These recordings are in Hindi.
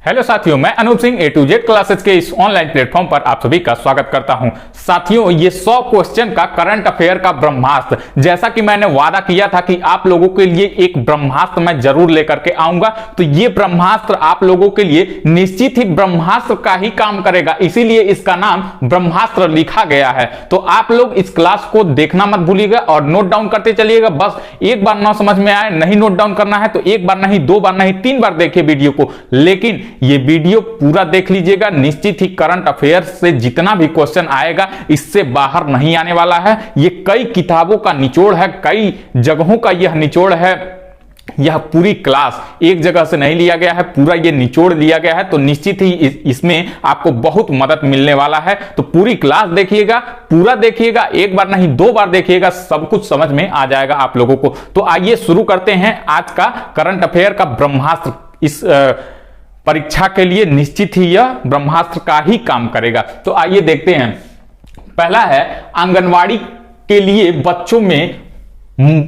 हेलो साथियों, मैं Anoop Singh A to Z classes के इस ऑनलाइन प्लेटफॉर्म पर आप सभी का स्वागत करता हूं। साथियों, ये 100 क्वेश्चन का करंट अफेयर का ब्रह्मास्त्र, जैसा कि मैंने वादा किया था कि आप लोगों के लिए एक ब्रह्मास्त्र मैं जरूर लेकर के आऊंगा, तो ये ब्रह्मास्त्र आप लोगों के लिए निश्चित ही ब्रह्मास्त्र का ही काम करेगा, इसीलिए इसका नाम ब्रह्मास्त्र लिखा गया है। तो आप लोग इस क्लास को देखना मत भूलिएगा और नोट डाउन करते चलिएगा। बस एक बार ना समझ में आए, नहीं नोट डाउन करना है तो एक बार नहीं, 2 बार नहीं, 3 बार देखिए वीडियो को, लेकिन ये वीडियो पूरा देख लीजिएगा। निश्चित ही करंट अफेयर से जितना भी क्वेश्चन आएगा इससे बाहर नहीं आने वाला है। ये कई किताबों का निचोड़ है, कई जगहों का यह निचोड़ है। यह पूरी क्लास एक जगह से नहीं लिया गया है, पूरा ये निचोड़ लिया गया है, तो निश्चित ही इसमें आपको बहुत मदद मिलने वाला है। तो पूरी क्लास देखिएगा, पूरा देखिएगा, एक बार नहीं 2 बार देखिएगा, सब कुछ समझ में आ जाएगा आप लोगों को। तो आइए शुरू करते हैं आज का करंट अफेयर का ब्रह्मास्त्र। इस परीक्षा के लिए निश्चित ही यह ब्रह्मास्त्र का ही काम करेगा। तो आइए देखते हैं। पहला है, आंगनवाड़ी के लिए बच्चों में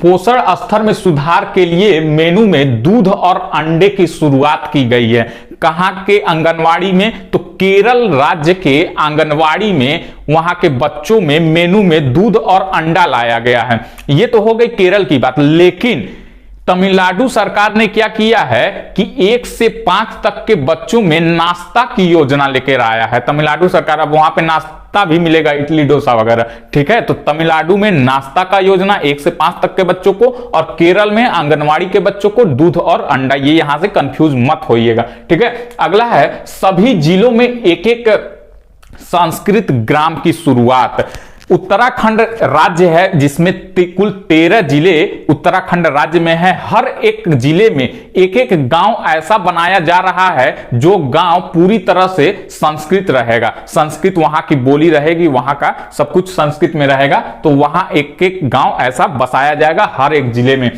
पोषण स्तर में सुधार के लिए मेनू में दूध और अंडे की शुरुआत की गई है। कहां के आंगनवाड़ी में? तो केरल राज्य के आंगनवाड़ी में वहां के बच्चों में मेनू में दूध और अंडा लाया गया है। यह तो हो गई केरल की बात, लेकिन तमिलनाडु सरकार ने क्या किया है कि 1 से 5 तक के बच्चों में नाश्ता की योजना लेकर आया है। तमिलनाडु सरकार, अब वहां पे नाश्ता भी मिलेगा, इडली डोसा वगैरह, ठीक है। तो तमिलनाडु में नाश्ता का योजना 1 से 5 तक के बच्चों को, और केरल में आंगनवाड़ी के बच्चों को दूध और अंडा। ये यहां से कंफ्यूज मत होइएगा, ठीक है। अगला है, सभी जिलों में एक एक संस्कृत ग्राम की शुरुआत। उत्तराखंड राज्य है जिसमें कुल 13 जिले उत्तराखंड राज्य में है। हर एक जिले में एक एक गांव ऐसा बनाया जा रहा है जो गांव पूरी तरह से संस्कृत रहेगा। संस्कृत वहां की बोली रहेगी, वहां का सब कुछ संस्कृत में रहेगा, तो वहां एक एक गांव ऐसा बसाया जाएगा हर एक जिले में।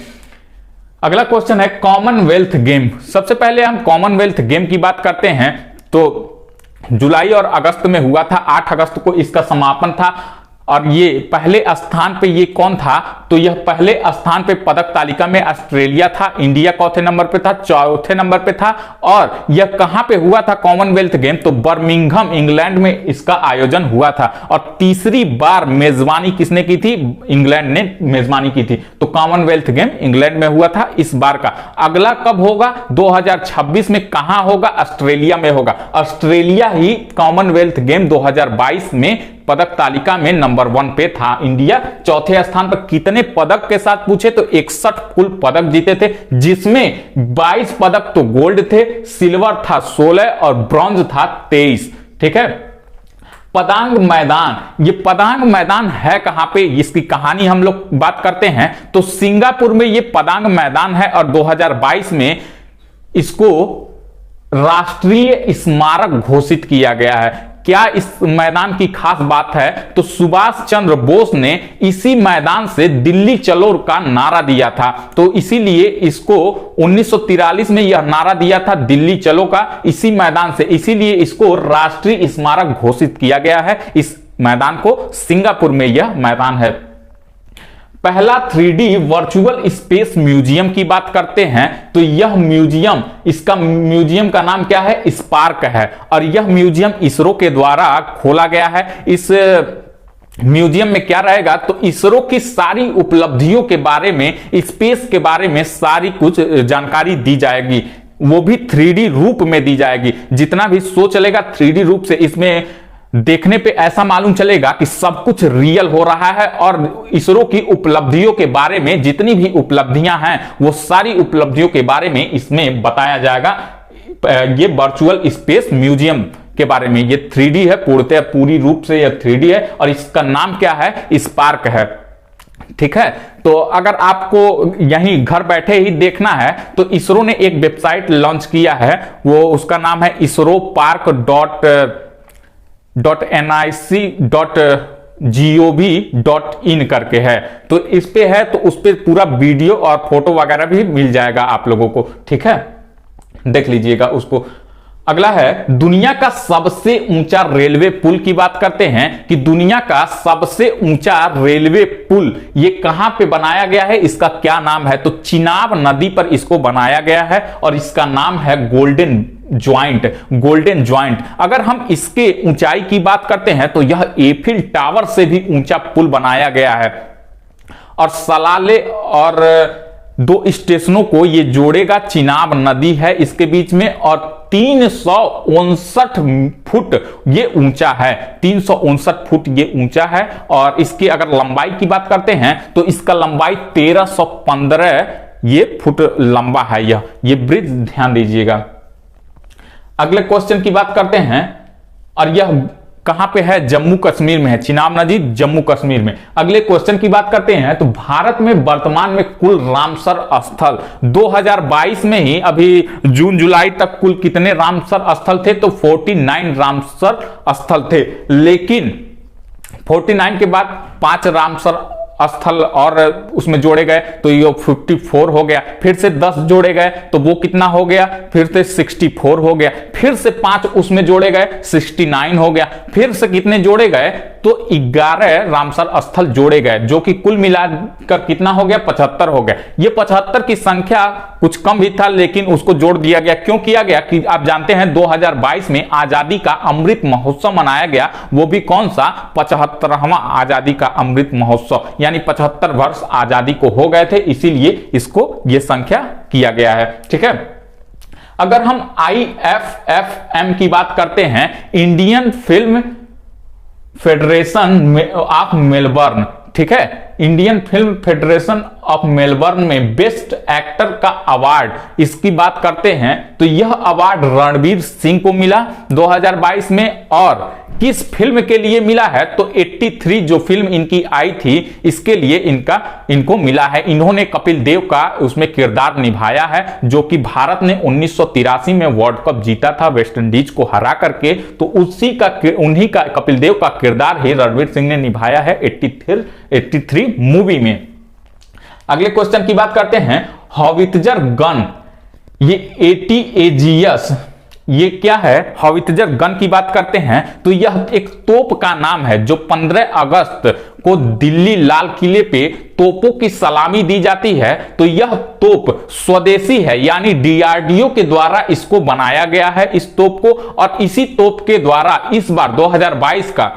अगला क्वेश्चन है, कॉमनवेल्थ गेम। सबसे पहले हम कॉमनवेल्थ गेम की बात करते हैं। तो जुलाई और अगस्त में हुआ था, 8 अगस्त को इसका समापन था। और ये पहले स्थान पे ये कौन था? तो यह पहले स्थान पे पदक तालिका में ऑस्ट्रेलिया था, इंडिया चौथे नंबर पे था, चौथे नंबर पे था। और यह कहां पे हुआ था कॉमनवेल्थ गेम? तो बर्मिंघम इंग्लैंड में इसका आयोजन हुआ था। और तीसरी बार मेजबानी किसने की थी? इंग्लैंड ने मेजबानी की थी। तो कॉमनवेल्थ गेम इंग्लैंड में हुआ था इस बार का। अगला कब होगा? 2026 में। कहां होगा? ऑस्ट्रेलिया में होगा। ऑस्ट्रेलिया ही कॉमनवेल्थ गेम 2022 में पदक तालिका में नंबर 1 पे था। इंडिया चौथे स्थान पर। कितने पदक के साथ पूछे तो 61 कुल पदक जीते थे, जिसमें 22 पदक तो गोल्ड थे, सिल्वर था 16 और ब्रॉन्ज था 23, ठीक है। पदांग मैदान, ये पदांग मैदान है कहां पे? इसकी कहानी हम लोग बात करते हैं तो सिंगापुर में ये पदांग मैदान है, और 2022 में इसको राष्ट्रीय स्मारक घोषित किया गया है। क्या इस मैदान की खास बात है? तो सुभाष चंद्र बोस ने इसी मैदान से दिल्ली चलो का नारा दिया था, तो इसीलिए इसको 1943 में यह नारा दिया था दिल्ली चलो का, इसी मैदान से, इसीलिए इसको राष्ट्रीय स्मारक घोषित किया गया है। इस मैदान को सिंगापुर में यह मैदान है। पहला 3D वर्चुअल स्पेस म्यूजियम की बात करते हैं तो यह म्यूजियम, इसका म्यूजियम का नाम क्या है? स्पार्क है, और यह म्यूजियम इसरो के द्वारा खोला गया है। इस म्यूजियम में क्या रहेगा? तो इसरो की सारी उपलब्धियों के बारे में, स्पेस के बारे में सारी कुछ जानकारी दी जाएगी, वो भी 3D रूप में दी जाएगी। जितना भी शो चलेगा 3D रूप से, इसमें देखने पे ऐसा मालूम चलेगा कि सब कुछ रियल हो रहा है। और इसरो की उपलब्धियों के बारे में, जितनी भी उपलब्धियां हैं वो सारी उपलब्धियों के बारे में इसमें बताया जाएगा। ये वर्चुअल स्पेस म्यूजियम के बारे में, ये 3D है, पूर्णतः पूरी रूप से यह 3D है, और इसका नाम क्या है? स्पार्क है, ठीक है। तो अगर आपको यहीं घर बैठे ही देखना है तो इसरो ने एक वेबसाइट लॉन्च किया है, वो उसका नाम है isropark.nic.gov.in करके है। तो इस पे है, तो उस पे पूरा वीडियो और फोटो वगैरह भी मिल जाएगा आप लोगों को, ठीक है, देख लीजिएगा उसको। अगला है, दुनिया का सबसे ऊंचा रेलवे पुल की बात करते हैं कि दुनिया का सबसे ऊंचा रेलवे पुल ये कहां पे बनाया गया है, इसका क्या नाम है? तो चिनाब नदी पर इसको बनाया गया है और इसका नाम है गोल्डन ज्वाइंट, गोल्डन ज्वाइंट। अगर हम इसके ऊंचाई की बात करते हैं तो यह एफिल टावर से भी ऊंचा पुल बनाया गया है और सलाले और 2 स्टेशनों को ये जोड़ेगा। चिनाब नदी है इसके बीच में और 359 फुट ये ऊंचा है, 359 फुट ये ऊंचा है। और इसकी अगर लंबाई की बात करते हैं तो इसका लंबाई 1315 ये फुट लंबा है ये ब्रिज, ध्यान दीजिएगा। अगले क्वेश्चन की बात करते हैं और यह कहां पे है, जम्मू कश्मीर में है, चिनाब नदी जम्मू कश्मीर में। अगले क्वेश्चन की बात करते हैं तो भारत में वर्तमान में कुल रामसर स्थल 2022 में ही अभी जून जुलाई तक कुल कितने रामसर स्थल थे, तो 49 रामसर स्थल थे। लेकिन 49 के बाद 5 रामसर स्थल और उसमें जोड़े गए तो ये 54 हो गया, फिर से 10 जोड़े गए तो वो कितना हो गया, फिर से 64 हो गया, फिर से 5 उसमें जोड़े गए 69 हो गया, फिर से कितने जोड़े गए तो 11 रामसर स्थल जोड़े गए, जो कि कुल मिलाकर कितना हो गया, 75 हो गया। ये 75 की संख्या कुछ कम भी था लेकिन उसको जोड़ दिया गया। क्यों किया गया कि आप जानते हैं 2022 में आजादी का अमृत महोत्सव मनाया गया, वो भी कौन सा, 75वां आजादी का अमृत महोत्सव, यानी 75 वर्ष आजादी को हो गए थे, इसीलिए इसको ये संख्या किया गया है। ठीक है, अगर हम IFFM की बात करते हैं, Indian film federation of Melbourne, ठीक है, Indian film federation of Melbourne में बेस्ट एक्टर का अवार्ड, इसकी बात करते हैं तो यह अवार्ड रणवीर सिंह को मिला 2022 में। और किस फिल्म के लिए मिला है, तो 83 जो फिल्म इनकी आई थी इसके लिए इनको मिला है। इन्होंने कपिल देव का उसमें किरदार निभाया है, जो कि भारत ने 1983 में वर्ल्ड कप जीता था वेस्ट इंडीज को हरा करके, तो उन्हीं का कपिल देव का किरदार ही रणवीर सिंह ने निभाया है 83 मूवी में। अगले क्वेश्चन की बात करते हैं, हॉवित्जर गन, ये ATAGS ये क्या है, हॉवित्जर गन की बात करते हैं तो यह एक तोप का नाम है जो 15 अगस्त को दिल्ली लाल किले पे तोपों की सलामी दी जाती है। तो यह तोप स्वदेशी है, यानी DRDO के द्वारा इसको बनाया गया है इस तोप को, और इसी तोप के द्वारा इस बार 2022 का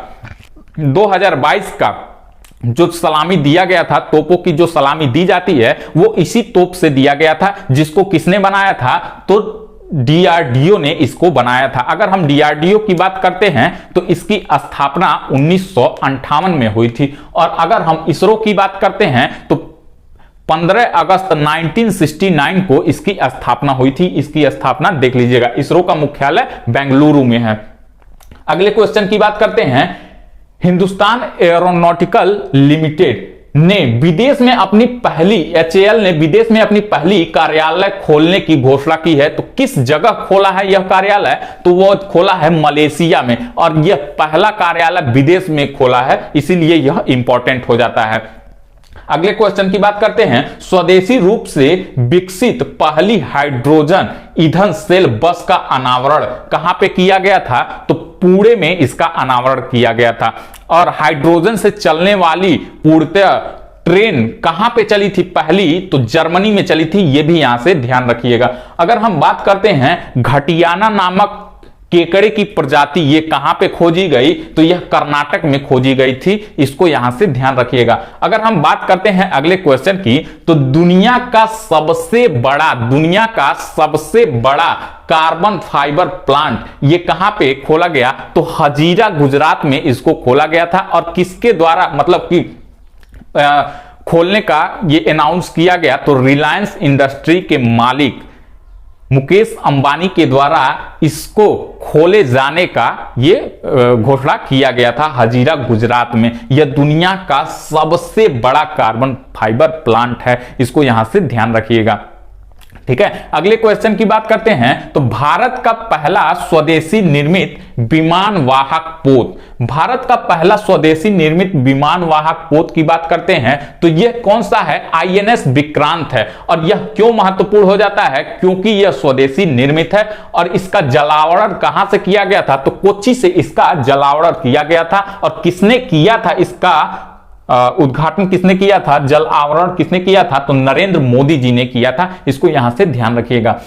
जो सलामी दिया गया था, तोपों की जो सलामी दी जाती है वो इसी तोप से दिया गया था, जिसको किसने बनाया था, तो DRDO ने इसको बनाया था। अगर हम DRDO की बात करते हैं तो इसकी स्थापना 1958 में हुई थी। और अगर हम इसरो की बात करते हैं तो 15 अगस्त 1969 को इसकी स्थापना हुई थी। इसकी स्थापना देख लीजिएगा, इसरो का मुख्यालय बेंगलुरु में है। अगले क्वेश्चन की बात करते हैं, हिंदुस्तान एरोनॉटिकल लिमिटेड ने विदेश में अपनी पहली HAL ने विदेश में अपनी पहली कार्यालय खोलने की घोषणा की है। तो किस जगह खोला है यह कार्यालय, तो वो खोला है मलेशिया में, और यह पहला कार्यालय विदेश में खोला है, इसीलिए यह इंपॉर्टेंट हो जाता है। अगले क्वेश्चन की बात करते हैं, स्वदेशी रूप से विकसित पहली हाइड्रोजन ईंधन सेल बस का अनावरण कहां पे किया गया था, तो पुणे में इसका अनावरण किया गया था। और हाइड्रोजन से चलने वाली पूर्णतः ट्रेन कहां पे चली थी पहली, तो जर्मनी में चली थी, यह भी यहां से ध्यान रखिएगा। अगर हम बात करते हैं घटियाना नामक केकड़े की प्रजाति, ये कहां पे खोजी गई, तो यह कर्नाटक में खोजी गई थी, इसको यहां से ध्यान रखिएगा। अगर हम बात करते हैं अगले क्वेश्चन की, तो दुनिया का सबसे बड़ा कार्बन फाइबर प्लांट ये कहां पे खोला गया, तो हजीरा गुजरात में इसको खोला गया था। और किसके द्वारा, मतलब कि खोलने का ये अनाउंस किया गया, तो रिलायंस इंडस्ट्री के मालिक मुकेश अंबानी के द्वारा इसको खोले जाने का ये घोषणा किया गया था हजीरा गुजरात में। यह दुनिया का सबसे बड़ा कार्बन फाइबर प्लांट है, इसको यहां से ध्यान रखिएगा। ठीक है, अगले क्वेश्चन की बात करते हैं, तो भारत का पहला स्वदेशी निर्मित विमान वाहक पोत, भारत का पहला स्वदेशी निर्मित विमान वाहक पोत की बात करते हैं तो यह कौन सा है, INS विक्रांत है। और यह क्यों महत्वपूर्ण हो जाता है, क्योंकि यह स्वदेशी निर्मित है और इसका जलावरण कहां से किया गया था, तो कोच्चि से इसका जलावरण किया गया था। और किसने किया था इसका उद्घाटन, किसने किया था, जल आवरण किसने किया था, तो नरेंद्र मोदी जी ने किया था, इसको यहां से ध्यान रखिएगा।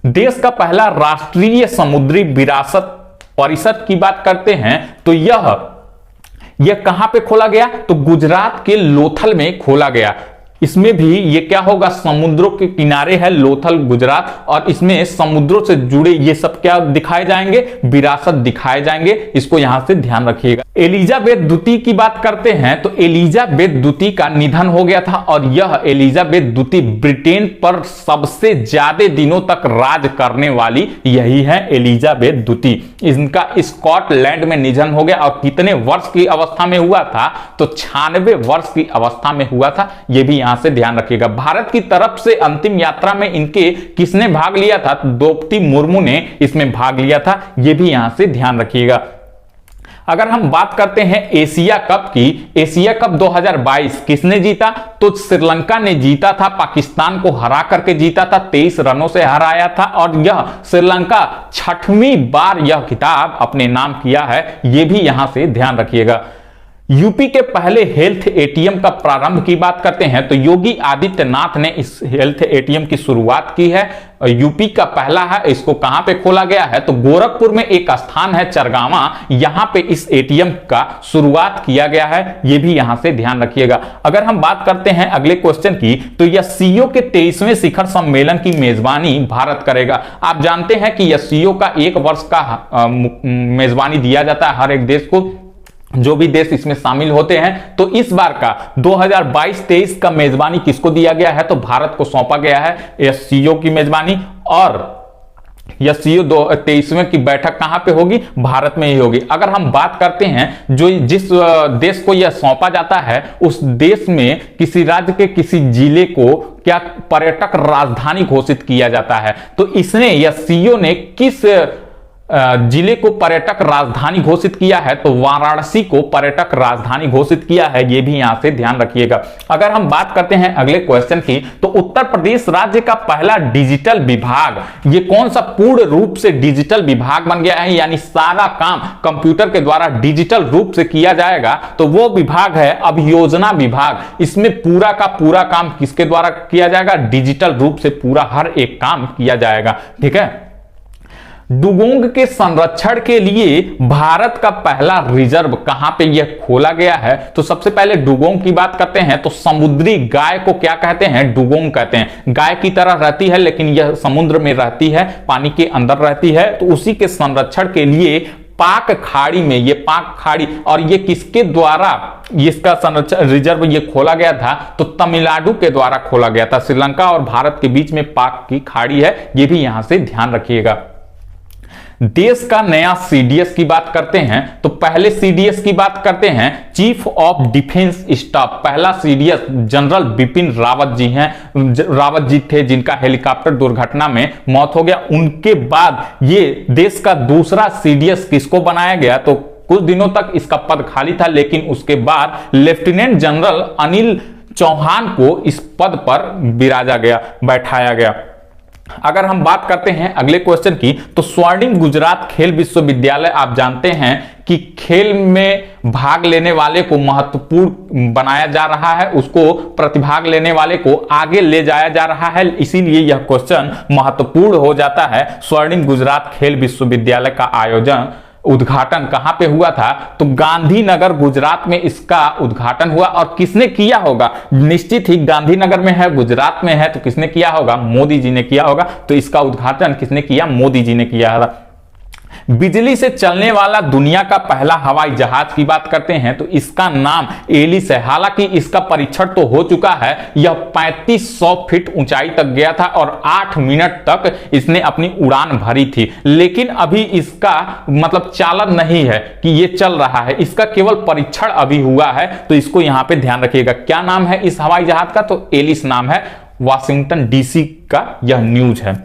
देश का पहला राष्ट्रीय समुद्री विरासत परिषद की बात करते हैं तो यह कहां पे खोला गया, तो गुजरात के लोथल में खोला गया। इसमें भी ये क्या होगा, समुद्रों के किनारे है लोथल गुजरात, और इसमें समुद्रों से जुड़े ये सब क्या दिखाए जाएंगे, विरासत दिखाए जाएंगे। इसको यहां से ध्यान रखिएगा। एलिजाबेथ द्वितीय की बात करते हैं तो एलिजाबेथ द्वितीय का निधन हो गया था, और यह एलिजाबेथ द्वितीय ब्रिटेन पर सबसे ज्यादा दिनों तक राज करने वाली यही है एलिजाबेथ द्वितीय। इनका स्कॉटलैंड में निधन हो गया, और कितने वर्ष की अवस्था में हुआ था, तो 96 वर्ष की अवस्था में हुआ था। यह भी से ध्यान रखिएगा। भारत की तरफ से अंतिम यात्रा में इनके किसने भाग लिया था, द्रौपदी मुर्मू ने इसमें भाग लिया था। यह भी यहां से ध्यान रखिएगा। अगर हम बात करते हैं एशिया कप की, एशिया कप 2022 किसने जीता, तो श्रीलंका ने जीता था, पाकिस्तान को हरा करके जीता था, 23 रनों से हराया था, और यह श्रीलंका 6वीं बार यह खिताब अपने नाम किया है। यह भी यहां से ध्यान रखिएगा। यूपी के पहले हेल्थ एटीएम का प्रारंभ की बात करते हैं तो योगी आदित्यनाथ ने इस हेल्थ एटीएम की शुरुआत की है। यूपी का पहला है, इसको कहां पे खोला गया है, तो गोरखपुर में एक स्थान है चरगावा, यहां पे इस एटीएम का शुरुआत किया गया है। यह भी यहां से ध्यान रखिएगा। अगर हम बात करते हैं अगले क्वेश्चन की, तो यह सीओ के 23वें शिखर सम्मेलन की मेजबानी भारत करेगा। आप जानते हैं कि यह सीओ का 1 वर्ष का मेजबानी दिया जाता है हर एक देश को, जो भी देश इसमें शामिल होते हैं। तो इस बार का 2022-23 का मेजबानी किसको दिया गया है, तो भारत को सौंपा गया है यह सीओ की मेजबानी। और यह सीओ 23वें की बैठक कहां पे होगी, भारत में ही होगी। अगर हम बात करते हैं जो जिस देश को यह सौंपा जाता है, उस देश में किसी राज्य के किसी जिले को क्या पर्यटक राजधानी घोषित किया जाता है, तो इसने यह सीओ ने किस जिले को पर्यटक राजधानी घोषित किया है, तो वाराणसी को पर्यटक राजधानी घोषित किया है। यह भी यहां से ध्यान रखिएगा। अगर हम बात करते हैं अगले क्वेश्चन की, तो उत्तर प्रदेश राज्य का पहला डिजिटल विभाग, ये कौन सा पूर्ण रूप से डिजिटल विभाग बन गया है, यानी सारा काम कंप्यूटर के द्वारा डिजिटल रूप से किया जाएगा, तो वो विभाग है अभियोजना विभाग। इसमें पूरा का पूरा काम किसके द्वारा किया जाएगा, डिजिटल रूप से पूरा हर एक काम किया जाएगा। ठीक है। डुगोंग के संरक्षण के लिए भारत का पहला रिजर्व कहां पे यह खोला गया है, तो सबसे पहले डुगोंग की बात करते हैं तो समुद्री गाय को क्या कहते हैं, डुगोंग कहते हैं। गाय की तरह रहती है लेकिन यह समुद्र में रहती है, पानी के अंदर रहती है, तो उसी के संरक्षण के लिए पाक खाड़ी में, ये पाक खाड़ी, और ये किसके द्वारा इसका संरक्षण रिजर्व ये खोला गया था, तो तमिलनाडु के द्वारा खोला गया था। श्रीलंका और भारत के बीच में पाक की खाड़ी है, ये भी यहां से ध्यान रखिएगा। देश का नया सीडीएस की बात करते हैं तो पहले सीडीएस की बात करते हैं, चीफ ऑफ डिफेंस स्टाफ। पहला सीडीएस जनरल बिपिन रावत जी हैं, रावत जी थे जिनका हेलीकॉप्टर दुर्घटना में मौत हो गया। उनके बाद ये देश का दूसरा सीडीएस किसको बनाया गया, तो कुछ दिनों तक इसका पद खाली था, लेकिन उसके बाद लेफ्टिनेंट जनरल अनिल चौहान को इस पद पर बैठाया गया। अगर हम बात करते हैं अगले क्वेश्चन की, तो स्वर्णिम गुजरात खेल विश्वविद्यालय, आप जानते हैं कि खेल में भाग लेने वाले को महत्वपूर्ण बनाया जा रहा है, उसको प्रतिभाग लेने वाले को आगे ले जाया जा रहा है, इसीलिए यह क्वेश्चन महत्वपूर्ण हो जाता है। स्वर्णिम गुजरात खेल विश्वविद्यालय का आयोजन उद्घाटन कहां पे हुआ था, तो गांधीनगर गुजरात में इसका उद्घाटन हुआ। और किसने किया होगा, निश्चित ही गांधीनगर में है, गुजरात में है, तो किसने किया होगा, मोदी जी ने किया होगा। तो इसका उद्घाटन किसने किया, मोदी जी ने किया था। बिजली से चलने वाला दुनिया का पहला हवाई जहाज की बात करते हैं तो इसका नाम एलिस है। हालांकि इसका परीक्षण तो हो चुका है, यह 3500 फीट ऊंचाई तक गया था और 8 मिनट तक इसने अपनी उड़ान भरी थी, लेकिन अभी इसका मतलब चालन नहीं है कि यह चल रहा है, इसका केवल परीक्षण अभी हुआ है। तो इसको यहां पे ध्यान रखिएगा। क्या नाम है इस हवाई जहाज का, तो एलिस नाम है। वाशिंगटन डीसी का यह न्यूज है।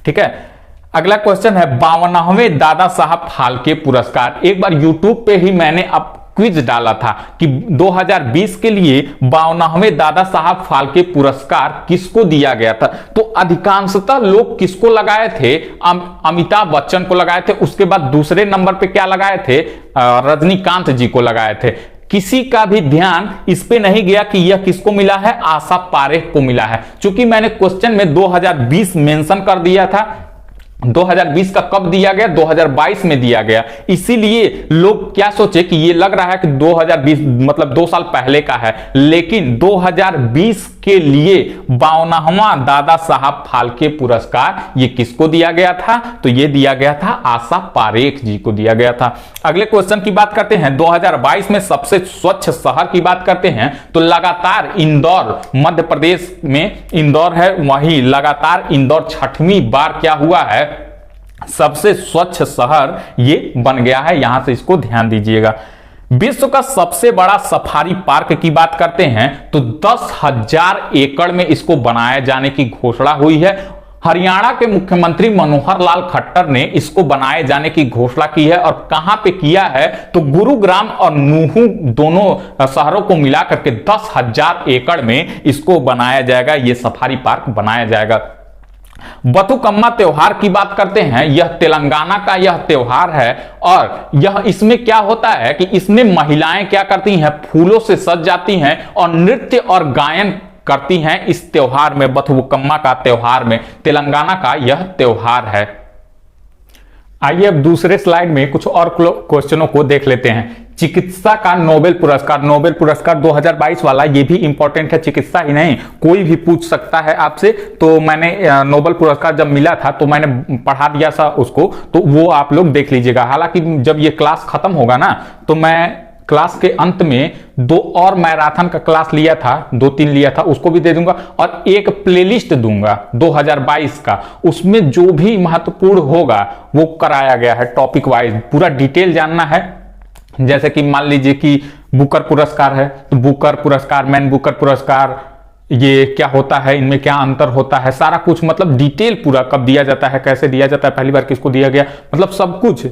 ठीक है। अगला क्वेश्चन है 52वें दादा साहब फाल्के पुरस्कार। एक बार YouTube पे ही मैंने अब क्विज डाला था कि 2020 के लिए 52वें दादा साहब फाल्के पुरस्कार किसको दिया गया था, तो अधिकांशतः लोग किसको लगाए थे, अमिताभ बच्चन को लगाए थे। उसके बाद दूसरे नंबर पे क्या लगाए थे, रजनीकांत जी को लगाए थे। किसी का भी ध्यान इस पे नहीं गया कि यह किसको मिला है, आशा पारेख को मिला है। क्योंकि मैंने क्वेश्चन में 2020 मेंशन कर दिया था, 2020 का कब दिया गया, 2022 में दिया गया, इसीलिए लोग क्या सोचे कि ये लग रहा है कि 2020 मतलब 2 साल पहले का है, लेकिन 2020 के लिए 52वां दादा साहब फाल्के पुरस्कार ये किसको दिया गया था, तो ये दिया गया था आशा पारेख जी को दिया गया था। अगले क्वेश्चन की बात करते हैं, 2022 में सबसे स्वच्छ शहर की बात करते हैं तो लगातार इंदौर, मध्य प्रदेश में इंदौर है, वहीं लगातार इंदौर 6वीं बार क्या हुआ है, सबसे स्वच्छ शहर ये बन गया है। यहां से इसको ध्यान दीजिएगा। विश्व का सबसे बड़ा सफारी पार्क की बात करते हैं तो 10,000 एकड़ में इसको बनाए जाने की घोषणा हुई है। हरियाणा के मुख्यमंत्री मनोहर लाल खट्टर ने इसको बनाए जाने की घोषणा की है, और कहां पे किया है तो गुरुग्राम और नूहू दोनों शहरों को मिलाकर के 10,000 एकड़ में इसको बनाया जाएगा, ये सफारी पार्क बनाया जाएगा। बथुकम्मा त्योहार की बात करते हैं, यह तेलंगाना का यह त्योहार है, और यह इसमें क्या होता है कि इसमें महिलाएं क्या करती हैं, फूलों से सज जाती हैं और नृत्य और गायन करती हैं इस त्योहार में, बथुकम्मा का त्योहार में। तेलंगाना का यह त्योहार है। आइए अब दूसरे स्लाइड में कुछ और क्वेश्चनों को देख लेते हैं। चिकित्सा का नोबेल पुरस्कार, नोबेल पुरस्कार 2022 वाला, ये भी इंपॉर्टेंट है, चिकित्सा ही नहीं कोई भी पूछ सकता है आपसे। तो मैंने नोबेल पुरस्कार जब मिला था तो मैंने पढ़ा दिया था उसको, तो वो आप लोग देख लीजिएगा। हालांकि जब ये क्लास खत्म होगा ना तो मैं क्लास के अंत में 2 और मैराथन का क्लास लिया था, 2-3 लिया था, उसको भी दे दूंगा, और एक प्लेलिस्ट दूंगा 2022 का, उसमें जो भी महत्वपूर्ण होगा वो कराया गया है टॉपिक वाइज। पूरा डिटेल जानना है, जैसे कि मान लीजिए कि बुकर पुरस्कार है तो बुकर पुरस्कार, मैन बुकर पुरस्कार, ये क्या होता है, इनमें क्या अंतर होता है, सारा कुछ मतलब डिटेल पूरा, कब दिया जाता है, कैसे दिया जाता है, पहली बार किसको दिया गया, मतलब सब कुछ।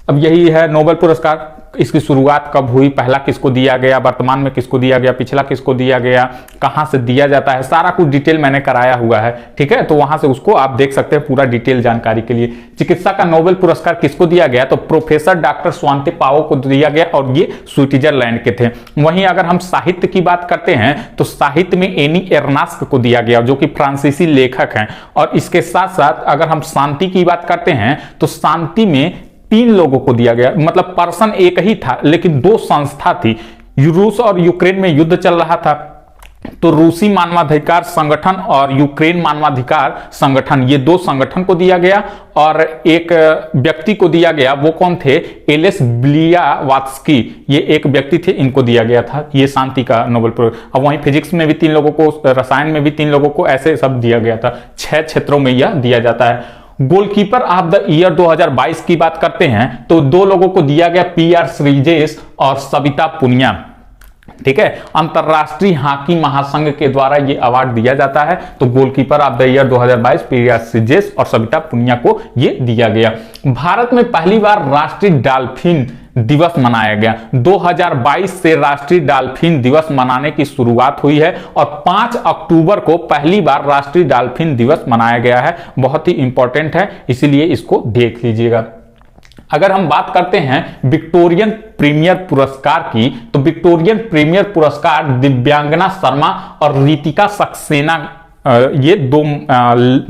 अब यही है नोबेल पुरस्कार, इसकी शुरुआत कब हुई, पहला किसको दिया गया, वर्तमान में किसको दिया गया, पिछला किसको दिया गया, कहां से दिया जाता है, सारा कुछ डिटेल मैंने कराया हुआ है। ठीक है, तो वहां से उसको आप देख सकते हैं पूरा डिटेल जानकारी के लिए। चिकित्सा का नोबेल पुरस्कार किसको दिया गया, तो प्रोफेसर डॉक्टर स्वांति पाओ को दिया गया, और ये स्विट्जरलैंड के थे। वहीं अगर हम साहित्य की बात करते हैं तो साहित्य में एनी एर्नास्क को दिया गया, जो कि फ्रांसीसी लेखक हैं। और इसके साथ साथ अगर हम शांति की बात करते हैं तो शांति में 3 लोगों को दिया गया, मतलब पर्सन एक ही था लेकिन 2 संस्था थी। रूस और यूक्रेन में युद्ध चल रहा था, तो रूसी मानवाधिकार संगठन और यूक्रेन मानवाधिकार संगठन, ये 2 संगठन को दिया गया। और एक व्यक्ति को दिया गया, वो कौन थे, एलेस ब्लियावात्स्की, ये एक व्यक्ति थे, इनको दिया गया था ये शांति का नोबेल पुरस्कार। अब वहीं फिजिक्स में भी 3 लोगों को, रसायन में भी 3 लोगों को, ऐसे सब दिया गया था। 6 क्षेत्रों में यह दिया जाता है। गोलकीपर ऑफ द ईयर 2022 की बात करते हैं तो 2 लोगों को दिया गया, PR श्रीजेश और सविता पुनिया। ठीक है, अंतरराष्ट्रीय हॉकी महासंघ के द्वारा यह अवार्ड दिया जाता है। तो goalkeeper of the year 2022 PR Sreejesh और सविता पुनिया को यह दिया गया। भारत में पहली बार राष्ट्रीय डॉल्फिन दिवस मनाया गया। 2022 से राष्ट्रीय डॉल्फिन दिवस मनाने की शुरुआत हुई है, और 5 अक्टूबर को पहली बार राष्ट्रीय डॉल्फिन दिवस मनाया गया है। बहुत ही इंपॉर्टेंट है, इसीलिए इसको देख लीजिएगा। अगर हम बात करते हैं विक्टोरियन प्रीमियर पुरस्कार की, तो विक्टोरियन प्रीमियर पुरस्कार दिव्यांगना शर्मा और रितिका सक्सेना, ये 2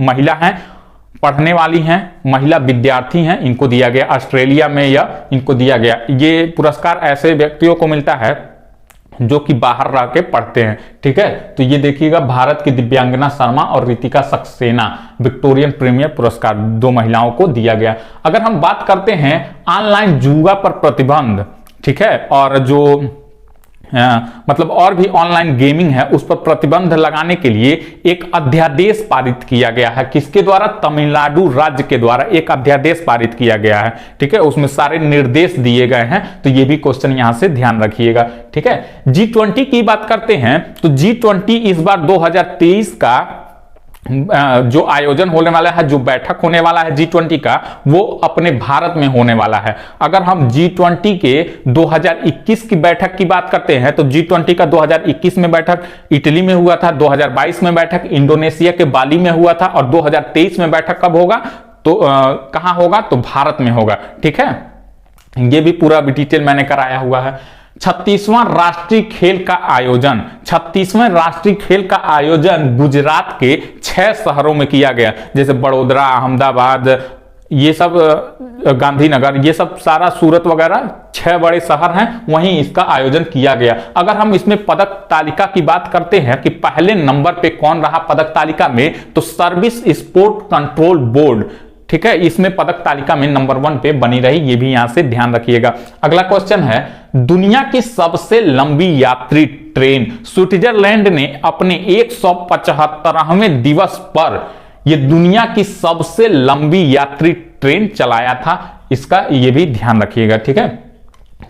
महिला हैं, पढ़ने वाली हैं, महिला विद्यार्थी हैं, इनको दिया गया। ऑस्ट्रेलिया में यह इनको दिया गया। ये पुरस्कार ऐसे व्यक्तियों को मिलता है जो कि बाहर रह के पढ़ते हैं। ठीक है, तो ये देखिएगा, भारत की दिव्यांगना शर्मा और रितिका सक्सेना, विक्टोरियन प्रीमियर पुरस्कार 2 महिलाओं को दिया गया। अगर हम बात करते हैं ऑनलाइन जुआ पर प्रतिबंध, ठीक है, और जो मतलब और भी ऑनलाइन गेमिंग है उस पर प्रतिबंध लगाने के लिए एक अध्यादेश पारित किया गया है। किसके द्वारा, तमिलनाडु राज्य के द्वारा एक अध्यादेश पारित किया गया है। ठीक है, उसमें सारे निर्देश दिए गए हैं, तो ये भी क्वेश्चन यहां से ध्यान रखिएगा। ठीक है, G20 की बात करते हैं तो G20 इस बार 2023 का जो आयोजन होने वाला है, जो बैठक होने वाला है G20 का, वो अपने भारत में होने वाला है। अगर हम G20 के 2021 की बैठक की बात करते हैं तो G20 का 2021 में बैठक इटली में हुआ था, 2022 में बैठक इंडोनेशिया के बाली में हुआ था, और 2023 में बैठक कब होगा, तो कहां होगा, तो भारत में होगा। ठीक है, ये भी पूरा डिटेल मैंने कराया हुआ है। 36वां राष्ट्रीय खेल का आयोजन, 36वें राष्ट्रीय खेल का आयोजन गुजरात के 6 शहरों में किया गया, जैसे बड़ोदरा, अहमदाबाद, ये सब गांधीनगर, ये सब सारा सूरत वगैरह 6 बड़े शहर हैं, वहीं इसका आयोजन किया गया। अगर हम इसमें पदक तालिका की बात करते हैं कि पहले नंबर पे कौन रहा पदक तालिका में, तो सर्विस स्पोर्ट कंट्रोल बोर्ड, ठीक है, इसमें पदक तालिका में नंबर 1 पे बनी रही, ये भी यहां से ध्यान रखिएगा। अगला क्वेश्चन है, दुनिया की सबसे लंबी यात्री ट्रेन स्विट्जरलैंड ने अपने 175वें दिवस पर ये दुनिया की सबसे लंबी यात्री ट्रेन चलाया था, इसका ये भी ध्यान रखिएगा, ठीक है।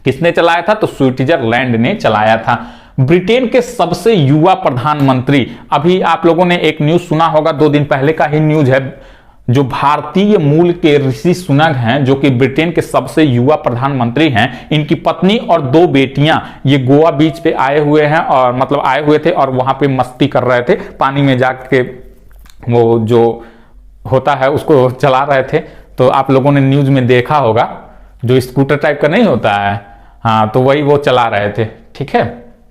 किसने चलाया था? तो स्विट्जरलैंड ने चलाया था। ब्रिटेन के सबसे युवा प्रधानमंत्री, अभी आप लोगों ने एक न्यूज सुना होगा, 2 दिन पहले का ही न्यूज है, जो भारतीय मूल के ऋषि सुनक हैं, जो कि ब्रिटेन के सबसे युवा प्रधानमंत्री हैं, इनकी पत्नी और 2 बेटियां ये गोवा बीच पे आए हुए हैं, और मतलब आए हुए थे और वहां पे मस्ती कर रहे थे, पानी में जाके वो जो होता है उसको चला रहे थे। तो आप लोगों ने न्यूज में देखा होगा, जो स्कूटर टाइप का नहीं होता है, हाँ, तो वही वो चला रहे थे, ठीक है,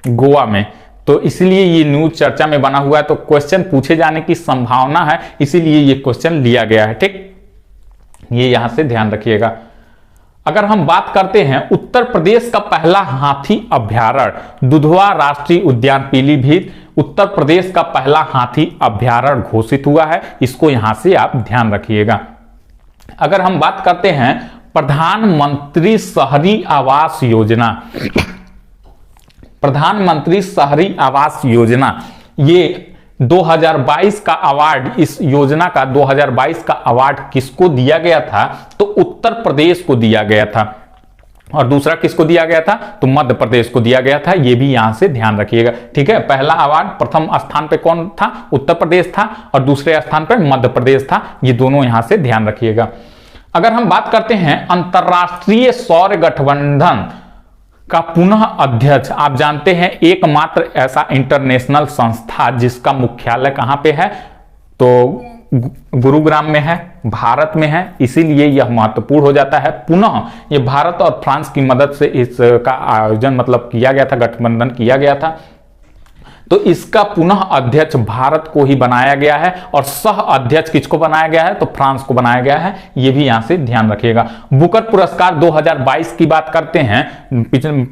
गोवा में। तो इसलिए ये न्यूज चर्चा में बना हुआ है, तो क्वेश्चन पूछे जाने की संभावना है, इसीलिए ये क्वेश्चन लिया गया है, ठीक, ये यहां से ध्यान रखिएगा। अगर हम बात करते हैं उत्तर प्रदेश का पहला हाथी अभ्यारण्य, दुधवा राष्ट्रीय उद्यान पीलीभीत उत्तर प्रदेश का पहला हाथी अभ्यारण्य घोषित हुआ है, इसको यहां से आप ध्यान रखिएगा। अगर हम बात करते हैं प्रधानमंत्री शहरी आवास योजना, प्रधानमंत्री शहरी आवास योजना, ये 2022 का अवार्ड, इस योजना का 2022 का अवार्ड किसको दिया गया था? तो उत्तर प्रदेश को दिया गया था। और दूसरा किसको दिया गया था? तो मध्य प्रदेश को दिया गया था, ये भी यहां से ध्यान रखिएगा, ठीक है। पहला अवार्ड प्रथम स्थान पे कौन था? उत्तर प्रदेश था, और दूसरे स्थान पर मध्य प्रदेश था, ये दोनों यहां से ध्यान रखिएगा। अगर हम बात करते हैं अंतरराष्ट्रीय सौर गठबंधन का पुनः अध्यक्ष, आप जानते हैं एकमात्र ऐसा इंटरनेशनल संस्था जिसका मुख्यालय कहां पे है? तो गुरुग्राम में है, भारत में है, इसीलिए यह महत्वपूर्ण हो जाता है। पुनः ये भारत और फ्रांस की मदद से इसका आयोजन मतलब किया गया था, गठबंधन किया गया था। तो इसका पुनः अध्यक्ष भारत को ही बनाया गया है, और सह अध्यक्ष किसको बनाया गया है? तो फ्रांस को बनाया गया है, ये भी यहां से ध्यान रखिएगा। बुकर पुरस्कार 2022 की बात करते हैं,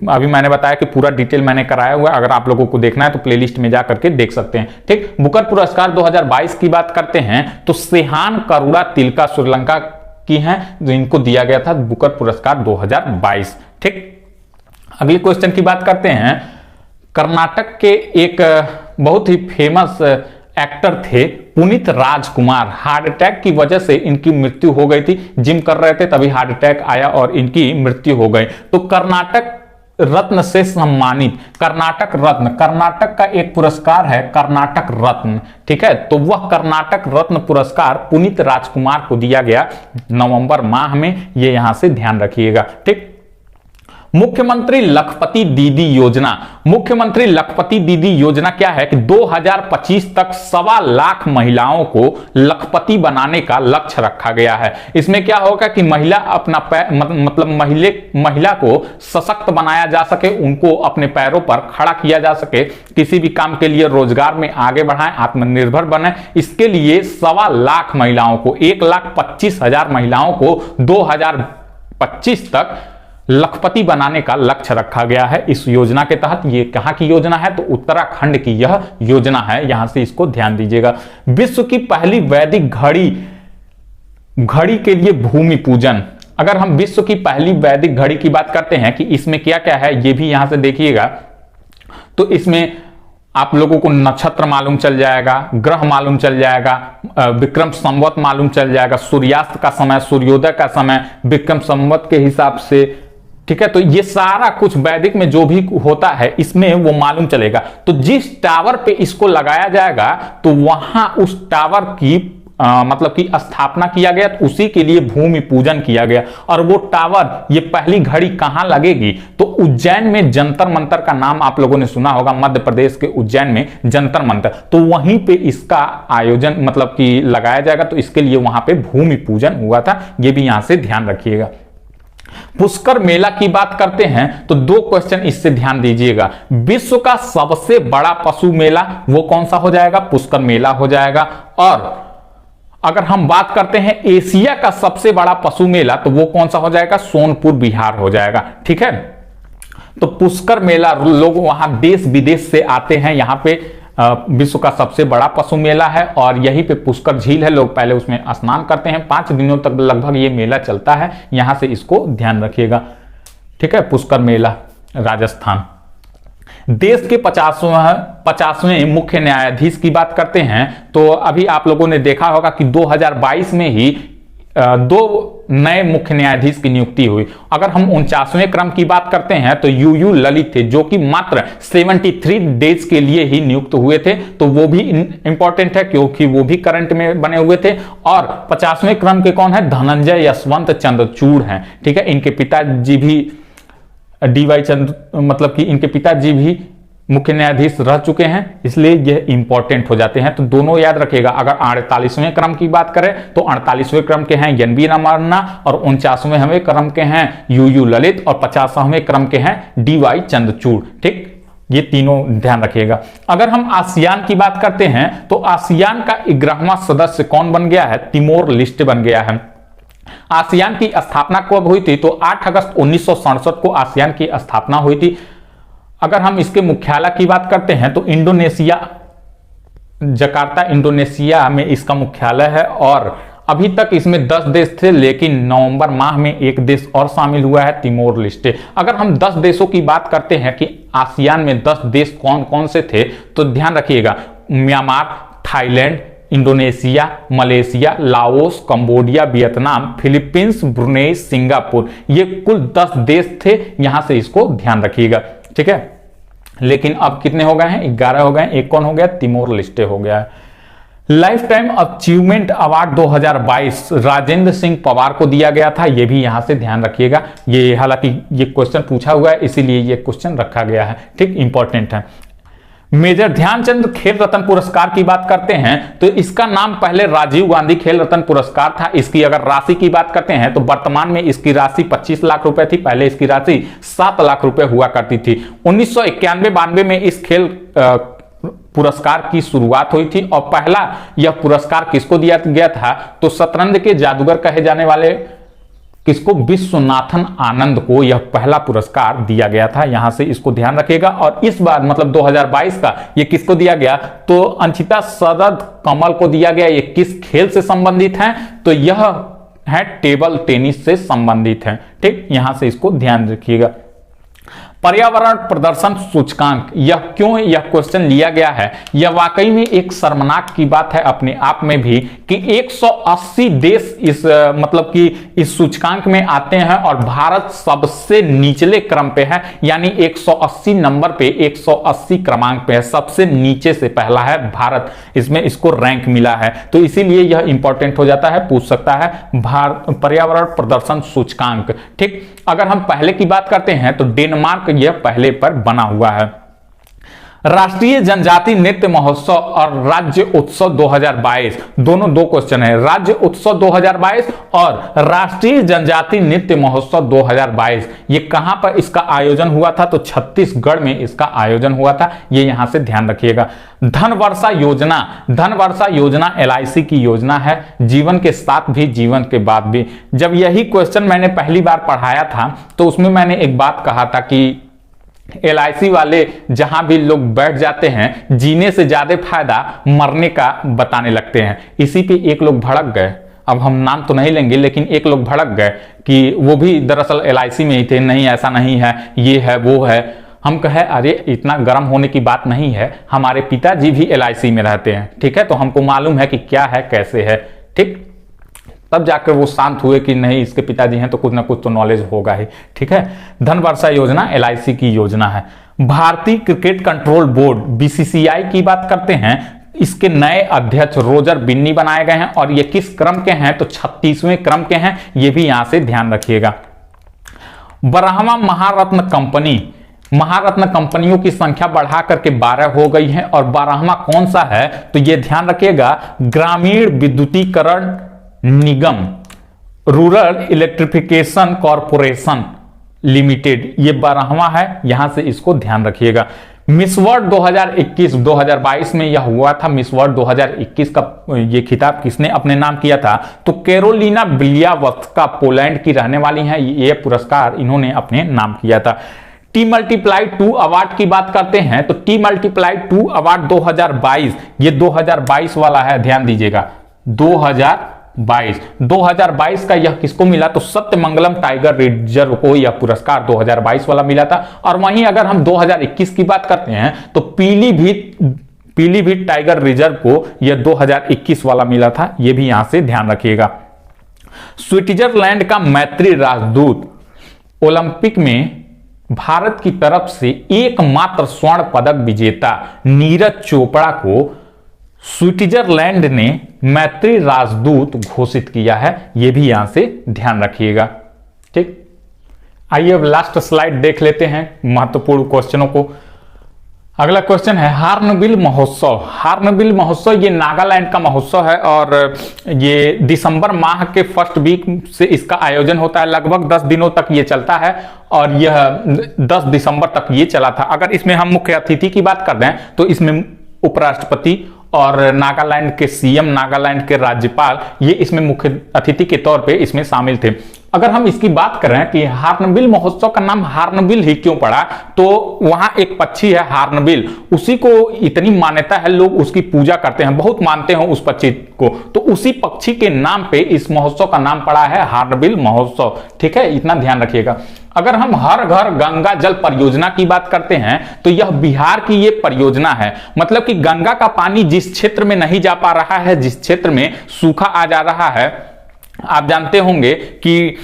अभी मैंने बताया कि पूरा डिटेल मैंने कराया हुआ है, अगर आप लोगों को देखना है तो प्लेलिस्ट में जा करके देख सकते हैं, ठीक। बुकर पुरस्कार 2022 की बात करते हैं तो सेहान करुणा तिलका श्रीलंका की हैं, जो इनको दिया गया था बुकर पुरस्कार 2022, ठीक। अगले क्वेश्चन की बात करते हैं, कर्नाटक के एक बहुत ही फेमस एक्टर थे पुनीत राजकुमार, हार्ट अटैक की वजह से इनकी मृत्यु हो गई थी, जिम कर रहे थे तभी हार्ट अटैक आया और इनकी मृत्यु हो गई। तो कर्नाटक रत्न से सम्मानित, कर्नाटक रत्न, कर्नाटक का एक पुरस्कार है कर्नाटक रत्न, ठीक है, तो वह कर्नाटक रत्न पुरस्कार पुनीत राजकुमार को दिया गया नवंबर माह में, ये यहां से ध्यान रखिएगा, ठीक। मुख्यमंत्री लखपति दीदी योजना, मुख्यमंत्री लखपति दीदी योजना क्या है कि 2025 तक 1.25 लाख महिलाओं को लखपति बनाने का लक्ष्य रखा गया है। इसमें क्या होगा कि महिला अपना मतलब महिला को सशक्त बनाया जा सके, उनको अपने पैरों पर खड़ा किया जा सके, किसी भी काम के लिए रोजगार में आगे बढ़ाएं, आत्मनिर्भर बने। इसके लिए 1.25 लाख महिलाओं को, 1,25,000 महिलाओं को 2025 तक लखपति बनाने का लक्ष्य रखा गया है इस योजना के तहत। ये कहां की योजना है? तो उत्तराखंड की यह योजना है, यहां से इसको ध्यान दीजिएगा। विश्व की पहली वैदिक घड़ी के लिए भूमि पूजन, अगर हम विश्व की पहली वैदिक घड़ी की बात करते हैं कि इसमें क्या क्या है, ये भी यहां से देखिएगा। तो इसमें आप लोगों को नक्षत्र मालूम चल जाएगा, ग्रह मालूम चल जाएगा, विक्रम संवत मालूम चल जाएगा, सूर्यास्त का समय, सूर्योदय का समय विक्रम संवत के हिसाब से, ठीक है। तो ये सारा कुछ वैदिक में जो भी होता है इसमें वो मालूम चलेगा। तो जिस टावर पे इसको लगाया जाएगा तो वहां उस टावर की मतलब कि स्थापना किया गया, तो उसी के लिए भूमि पूजन किया गया। और वो टावर, ये पहली घड़ी कहां लगेगी? तो उज्जैन में जंतर मंतर का नाम आप लोगों ने सुना होगा, मध्य प्रदेश के उज्जैन में जंतर मंतर, तो वहीं पे इसका आयोजन मतलब कि लगाया जाएगा। तो इसके लिए वहां पे भूमि पूजन हुआ था, ये भी यहां से ध्यान रखिएगा। पुष्कर मेला की बात करते हैं तो दो क्वेश्चन इससे ध्यान दीजिएगा। विश्व का सबसे बड़ा पशु मेला वो कौन सा हो जाएगा? पुष्कर मेला हो जाएगा। और अगर हम बात करते हैं एशिया का सबसे बड़ा पशु मेला तो वो कौन सा हो जाएगा? सोनपुर बिहार हो जाएगा। ठीक है, तो पुष्कर मेला लोग वहां देश विदेश से आते हैं। यहां पे विश्व का सबसे बड़ा पशु मेला है और यहीं पे पुष्कर झील है। लोग पहले उसमें स्नान करते हैं। 5 दिनों तक लगभग ये मेला चलता है। यहां से इसको ध्यान रखिएगा। ठीक है, पुष्कर मेला राजस्थान। देश के 50वें मुख्य न्यायाधीश की बात करते हैं तो अभी आप लोगों ने देखा होगा कि 2022 में ही 2 नए मुख्य न्यायाधीश की नियुक्ति हुई। अगर हम 49वें क्रम की बात करते हैं तो यूयू ललित थे, जो कि मात्र 73 डेज के लिए ही नियुक्त हुए थे, तो वो भी इंपॉर्टेंट है क्योंकि वो भी करंट में बने हुए थे। और 50वें क्रम के कौन है? धनंजय यशवंत चंद्रचूड़ हैं। ठीक है, इनके पिताजी भी डीवाई मतलब कि इनके पिताजी भी मुख्य न्यायाधीश रह चुके हैं, इसलिए यह इंपॉर्टेंट हो जाते हैं। तो दोनों याद रखिएगा। अगर 48वें क्रम की बात करें तो 48वें क्रम के हैं एन.वी. रमन्ना और 49वें क्रम के हैं यूयू ललित और 50वें क्रम के हैं डीवाई चंद्रचूड़। ठीक, ये तीनों ध्यान रखिएगा। अगर हम आसियान की बात करते हैं तो आसियान का 11वां सदस्य कौन बन गया है? तिमोर लेस्टे बन गया है। आसियान की स्थापना कब हुई थी? तो 8 अगस्त 1967 को आसियान की स्थापना हुई थी। अगर हम इसके मुख्यालय की बात करते हैं तो इंडोनेशिया, जकार्ता इंडोनेशिया में इसका मुख्यालय है। और अभी तक इसमें 10 देश थे, लेकिन नवंबर माह में एक देश और शामिल हुआ है, तिमोर लेस्टे। अगर हम 10 देशों की बात करते हैं कि आसियान में 10 देश कौन कौन से थे तो ध्यान रखिएगा। Myanmar, Thailand, Indonesia, Malaysia, Laos, Cambodia, Vietnam, Philippines, Brunei, Singapore, ये कुल 10 देश थे। यहां से इसको ध्यान रखिएगा। ठीक है, लेकिन अब कितने हो गए हैं? 11 हो गए। एक कौन हो गया? तिमोर लेस्टे हो गया है। Life time achievement award 2022 Rajendra Singh Pawar को दिया गया था। यह भी यहां से ध्यान रखिएगा। ये हालांकि ये क्वेश्चन पूछा हुआ है, इसीलिए ये क्वेश्चन रखा गया है। ठीक, इंपॉर्टेंट है। मेजर ध्यानचंद खेल रत्न पुरस्कार की बात करते हैं तो इसका नाम पहले राजीव गांधी खेल रत्न पुरस्कार था। इसकी अगर राशि की बात करते हैं तो वर्तमान में इसकी राशि 25 लाख रुपए थी। पहले इसकी राशि 7 लाख रुपए हुआ करती थी। 1991-92 में इस खेल पुरस्कार की शुरुआत हुई थी और पहला यह पुरस्कार किसको दिया गया था? तो शतरंज के जादूगर कहे जाने वाले किसको? विश्वनाथन आनंद को यह पहला पुरस्कार दिया गया था। यहां से इसको ध्यान रखिएगा। और इस बार मतलब 2022 का ये किसको दिया गया? तो अंशिता शरद कमल को दिया गया। ये किस खेल से संबंधित है? तो यह है टेबल टेनिस से संबंधित है। ठीक, यहां से इसको ध्यान रखिएगा। पर्यावरण प्रदर्शन सूचकांक, यह क्यों यह क्वेश्चन लिया गया है? यह वाकई में एक शर्मनाक की बात है अपने आप में भी कि 180 देश इस मतलब कि इस सूचकांक में आते हैं और भारत सबसे निचले क्रम पे है। यानी 180 नंबर पे, 180 क्रमांक पे है, सबसे नीचे से पहला है भारत, इसमें इसको रैंक मिला है। तो इसीलिए यह इंपॉर्टेंट हो जाता है, पूछ सकता है पर्यावरण प्रदर्शन सूचकांक। ठीक, अगर हम पहले की बात करते हैं तो डेनमार्क यह पहले पर बना हुआ है। राष्ट्रीय जनजाति नृत्य महोत्सव और राज्य उत्सव 2022 दोनों दो क्वेश्चन है। राज्य उत्सव 2022 और राष्ट्रीय जनजाति नृत्य महोत्सव 2022 ये कहां पर इसका आयोजन हुआ था? तो छत्तीसगढ़ में इसका आयोजन हुआ था। ये यहां से ध्यान रखिएगा। धन वर्षा योजना, धन वर्षा योजना LIC की योजना है, जीवन के साथ भी जीवन के बाद भी। जब यही क्वेश्चन मैंने पहली बार पढ़ाया था तो उसमें मैंने एक बात कहा था कि LIC वाले जहां भी लोग बैठ जाते हैं, जीने से ज्यादा फायदा मरने का बताने लगते हैं। इसी पे एक लोग भड़क गए, अब हम नाम तो नहीं लेंगे, लेकिन एक लोग भड़क गए कि वो भी दरअसल LIC में ही थे। नहीं, ऐसा नहीं है, ये है वो है। हम कहे अरे इतना गर्म होने की बात नहीं है, हमारे पिताजी भी LIC में रहते हैं। ठीक है, तो हमको मालूम है कि क्या है कैसे है। ठीक, तब जाकर वो शांत हुए कि नहीं इसके पिताजी हैं तो कुछ ना कुछ तो नॉलेज होगा ही। ठीक है, धन वर्षा योजना LIC की योजना है। भारतीय क्रिकेट कंट्रोल बोर्ड BCCI की बात करते हैं, इसके नए अध्यक्ष रोजर बिन्नी बनाए गए हैं और ये किस क्रम के हैं? तो 36वें क्रम के हैं। ये भी यहां से ध्यान रखिएगा। 12वां महारत्न कंपनी, महारत्न कंपनियों की संख्या बढ़ा करके 12 हो गई है और 12वां कौन सा है? तो ये ध्यान रखिएगा, ग्रामीण विद्युतीकरण निगम रूरल इलेक्ट्रिफिकेशन कॉरपोरेशन लिमिटेड, ये 12वां है, यहां से इसको ध्यान रखिएगा। मिस वर्ल्ड 2021-2022 में यह हुआ था। मिस वर्ल्ड 2021 का ये खिताब किसने अपने नाम किया था? तो कैरोलिना बिलियावस्का पोलैंड की रहने वाली हैं, ये पुरस्कार इन्होंने अपने नाम किया था। T+2 अवार्ड की बात करते हैं तो T+2 अवार्ड 2022, ये 2022 वाला है, ध्यान दीजिएगा 2022 का यह किसको मिला? तो सत्यमंगलम टाइगर रिजर्व को यह पुरस्कार 2022 वाला मिला था। और वहीं अगर हम 2021 की बात करते हैं तो पीलीभीत टाइगर रिजर्व को यह 2021 वाला मिला था, यह भी यहां से ध्यान रखिएगा। स्विट्जरलैंड का मैत्री राजदूत ओलंपिक में भारत की तरफ से एकमात्र स्वर्ण पदक विजेता नीरज चोपड़ा को स्विट्जरलैंड ने मैत्री राजदूत घोषित किया है, यह भी यहां से ध्यान रखिएगा। ठीक, आइए अब लास्ट स्लाइड देख लेते हैं महत्वपूर्ण क्वेश्चनों को। अगला क्वेश्चन है हार्नबिल महोत्सव। हार्नबिल महोत्सव ये नागालैंड का महोत्सव है और ये दिसंबर माह के फर्स्ट वीक से इसका आयोजन होता है। लगभग 10 दिनों तक ये चलता है और यह 10 दिसंबर तक ये चला था। अगर इसमें हम मुख्य अतिथि की बात कर दें तो इसमें उपराष्ट्रपति और नागालैंड के सीएम, नागालैंड के राज्यपाल, ये इसमें मुख्य अतिथि के तौर पे इसमें शामिल थे। अगर हम इसकी बात करें कि हार्नबिल महोत्सव का नाम हार्नबिल ही क्यों पड़ा, तो वहां एक पक्षी है हार्नबिल, उसी को इतनी मान्यता है, लोग उसकी पूजा करते हैं, बहुत मानते हैं उस पक्षी को, तो उसी पक्षी के नाम पे इस महोत्सव का नाम पड़ा है हार्नबिल महोत्सव। ठीक है, इतना ध्यान रखिएगा। अगर हम हर घर गंगा जल परियोजना की बात करते हैं तो यह बिहार की ये परियोजना है। मतलब कि गंगा का पानी जिस क्षेत्र में नहीं जा पा रहा है, जिस क्षेत्र में सूखा आ जा रहा है, आप जानते होंगे कि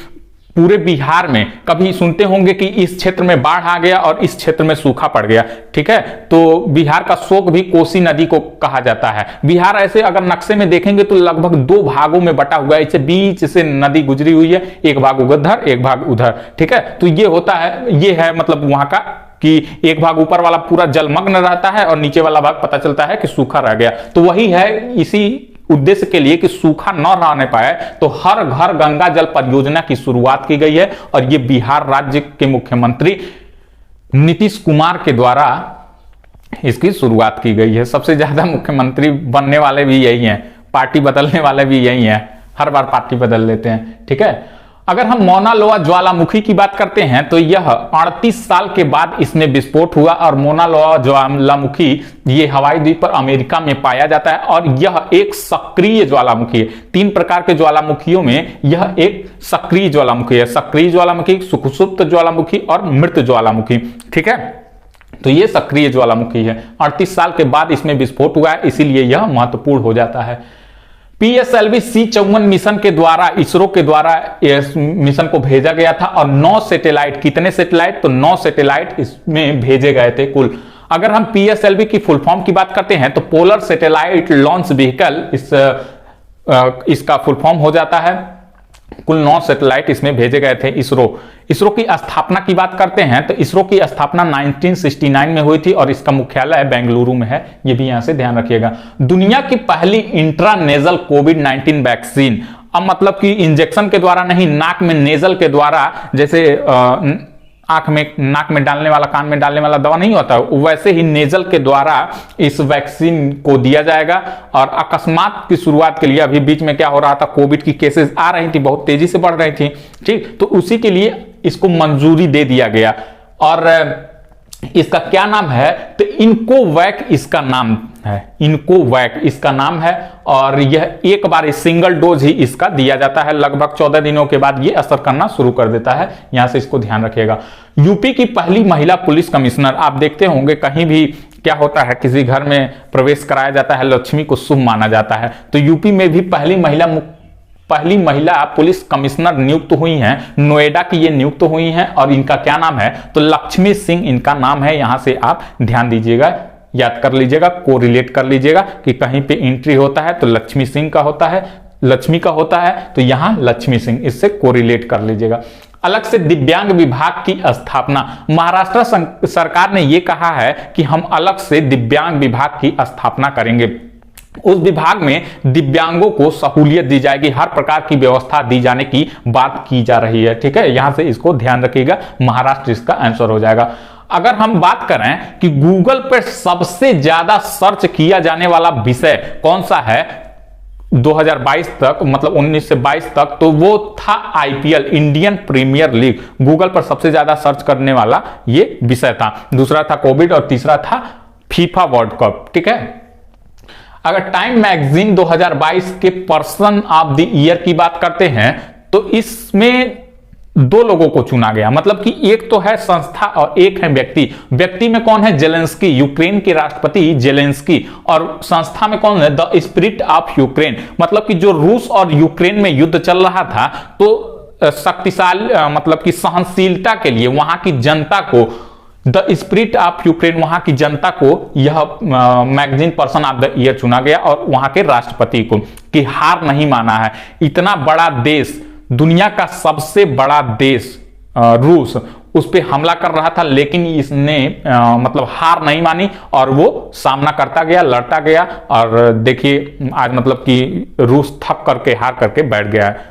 पूरे बिहार में कभी सुनते होंगे कि इस क्षेत्र में बाढ़ आ गया और इस क्षेत्र में सूखा पड़ गया। ठीक है, तो बिहार का शोक भी कोसी नदी को कहा जाता है। बिहार ऐसे अगर नक्शे में देखेंगे तो लगभग 2 भागों में बटा हुआ है, इससे बीच से नदी गुजरी हुई है, एक भाग उधर एक भाग उधर। ठीक है, तो ये होता है, ये है मतलब वहां का कि एक भाग ऊपर वाला पूरा जलमग्न रहता है और नीचे वाला भाग पता चलता है कि सूखा रह गया। तो वही है, इसी उद्देश्य के लिए कि सूखा न रहने पाए तो हर घर गंगा जल परियोजना की शुरुआत की गई है और ये बिहार राज्य के मुख्यमंत्री नीतीश कुमार के द्वारा इसकी शुरुआत की गई है। सबसे ज्यादा मुख्यमंत्री बनने वाले भी यही हैं, पार्टी बदलने वाले भी यही हैं, हर बार पार्टी बदल लेते हैं। ठीक है, अगर हम मौना लोआ ज्वालामुखी की बात करते हैं तो यह 38 साल के बाद इसमें विस्फोट हुआ और मौना लोआ ज्वालामुखी ये हवाई द्वीप पर अमेरिका में पाया जाता है और यह एक सक्रिय ज्वालामुखी है। 3 प्रकार के ज्वालामुखियों में यह एक सक्रिय ज्वालामुखी है। सक्रिय ज्वालामुखी, सुषुप्त ज्वालामुखी और मृत ज्वालामुखी। ठीक है, तो ये सक्रिय ज्वालामुखी है। 38 साल के बाद इसमें विस्फोट हुआ है, इसीलिए यह महत्वपूर्ण हो जाता है। PSLV C54 मिशन के द्वारा, इसरो के द्वारा इस मिशन को भेजा गया था और 9 सैटेलाइट, कितने सैटेलाइट? तो 9 सैटेलाइट इसमें भेजे गए थे कुल। अगर हम PSLV की फुल फॉर्म की बात करते हैं तो पोलर सैटेलाइट लॉन्च व्हीकल, इसका फुल फॉर्म हो जाता है। कुल 9 सैटेलाइट इसमें भेजे गए थे। इसरो की स्थापना की बात करते हैं तो इसरो की स्थापना 1969 में हुई थी और इसका मुख्यालय बेंगलुरु में है, ये भी यहां से ध्यान रखिएगा। दुनिया की पहली इंट्रानेजल कोविड-19 वैक्सीन, अब मतलब कि इंजेक्शन के द्वारा नहीं, नाक में नेजल के द्वारा, जैसे आंख में, नाक में डालने वाला, कान में डालने वाला दवा नहीं होता, वैसे ही नेजल के द्वारा इस वैक्सीन को दिया जाएगा। और अकस्मात की शुरुआत के लिए अभी बीच में क्या हो रहा था, कोविड की केसेस आ रही थी, बहुत तेजी से बढ़ रही थी। ठीक, तो उसी के लिए इसको मंजूरी दे दिया गया और इसका क्या नाम है? तो इनकोवैक इसका नाम है, इनकोवैक इसका नाम है और यह एक बार सिंगल डोज ही इसका दिया जाता है। लगभग 14 दिनों के बाद यह असर करना शुरू कर देता है, यहां से इसको ध्यान रखिएगा। यूपी की पहली महिला पुलिस कमिश्नर, आप देखते होंगे कहीं भी क्या होता है, किसी घर में प्रवेश कराया जाता है, लक्ष्मी को शुभ माना जाता है, तो यूपी में भी पहली महिला पुलिस कमिश्नर नियुक्त हुई हैं, नोएडा की ये नियुक्त हुई हैं और इनका क्या नाम है? तो लक्ष्मी सिंह इनका नाम है। यहां से आप ध्यान दीजिएगा, याद कर लीजिएगा, कोरिलेट कर लीजिएगा कि कहीं पे एंट्री होता है तो लक्ष्मी सिंह का होता है, लक्ष्मी का होता है, तो यहां लक्ष्मी सिंह, इससे कोरिलेट कर लीजिएगा। अलग से दिव्यांग विभाग की स्थापना, महाराष्ट्र सरकार ने यह कहा है कि हम अलग से दिव्यांग विभाग की स्थापना करेंगे। उस विभाग में दिव्यांगों को सहूलियत दी जाएगी, हर प्रकार की व्यवस्था दी जाने की बात की जा रही है। ठीक है, यहां से इसको ध्यान रखिएगा, महाराष्ट्र इसका आंसर हो जाएगा। अगर हम बात करें कि गूगल पर सबसे ज्यादा सर्च किया जाने वाला विषय कौन सा है 2022 तक, मतलब 19 से 22 तक, तो वो था IPL, Indian Premier League. Google पर सबसे ज्यादा सर्च करने वाला ये विषय था। दूसरा था कोविड और तीसरा था फीफा वर्ल्ड कप। ठीक है, अगर टाइम मैगजीन 2022 के पर्सन ऑफ द ईयर की बात करते हैं तो इसमें दो लोगों को चुना गया, मतलब कि एक तो है संस्था और एक है व्यक्ति। व्यक्ति में कौन है? जेलेंस्की, यूक्रेन के राष्ट्रपति जेलेंस्की। और संस्था में कौन है? द स्पिरिट ऑफ यूक्रेन, मतलब कि जो रूस और यूक्रेन में युद्ध चल रहा था तो शक्तिशाली, मतलब कि सहनशीलता के लिए वहां की जनता को, द स्पिरिट ऑफ यूक्रेन, वहां की जनता को यह magazine person of the year चुना गया और वहां के राष्ट्रपति को, कि हार नहीं माना है। इतना बड़ा देश, दुनिया का सबसे बड़ा देश रूस, उस पर हमला कर रहा था, लेकिन इसने मतलब हार नहीं मानी और वो सामना करता गया, लड़ता गया। और देखिए आज मतलब कि रूस थक करके, हार करके बैठ गया है।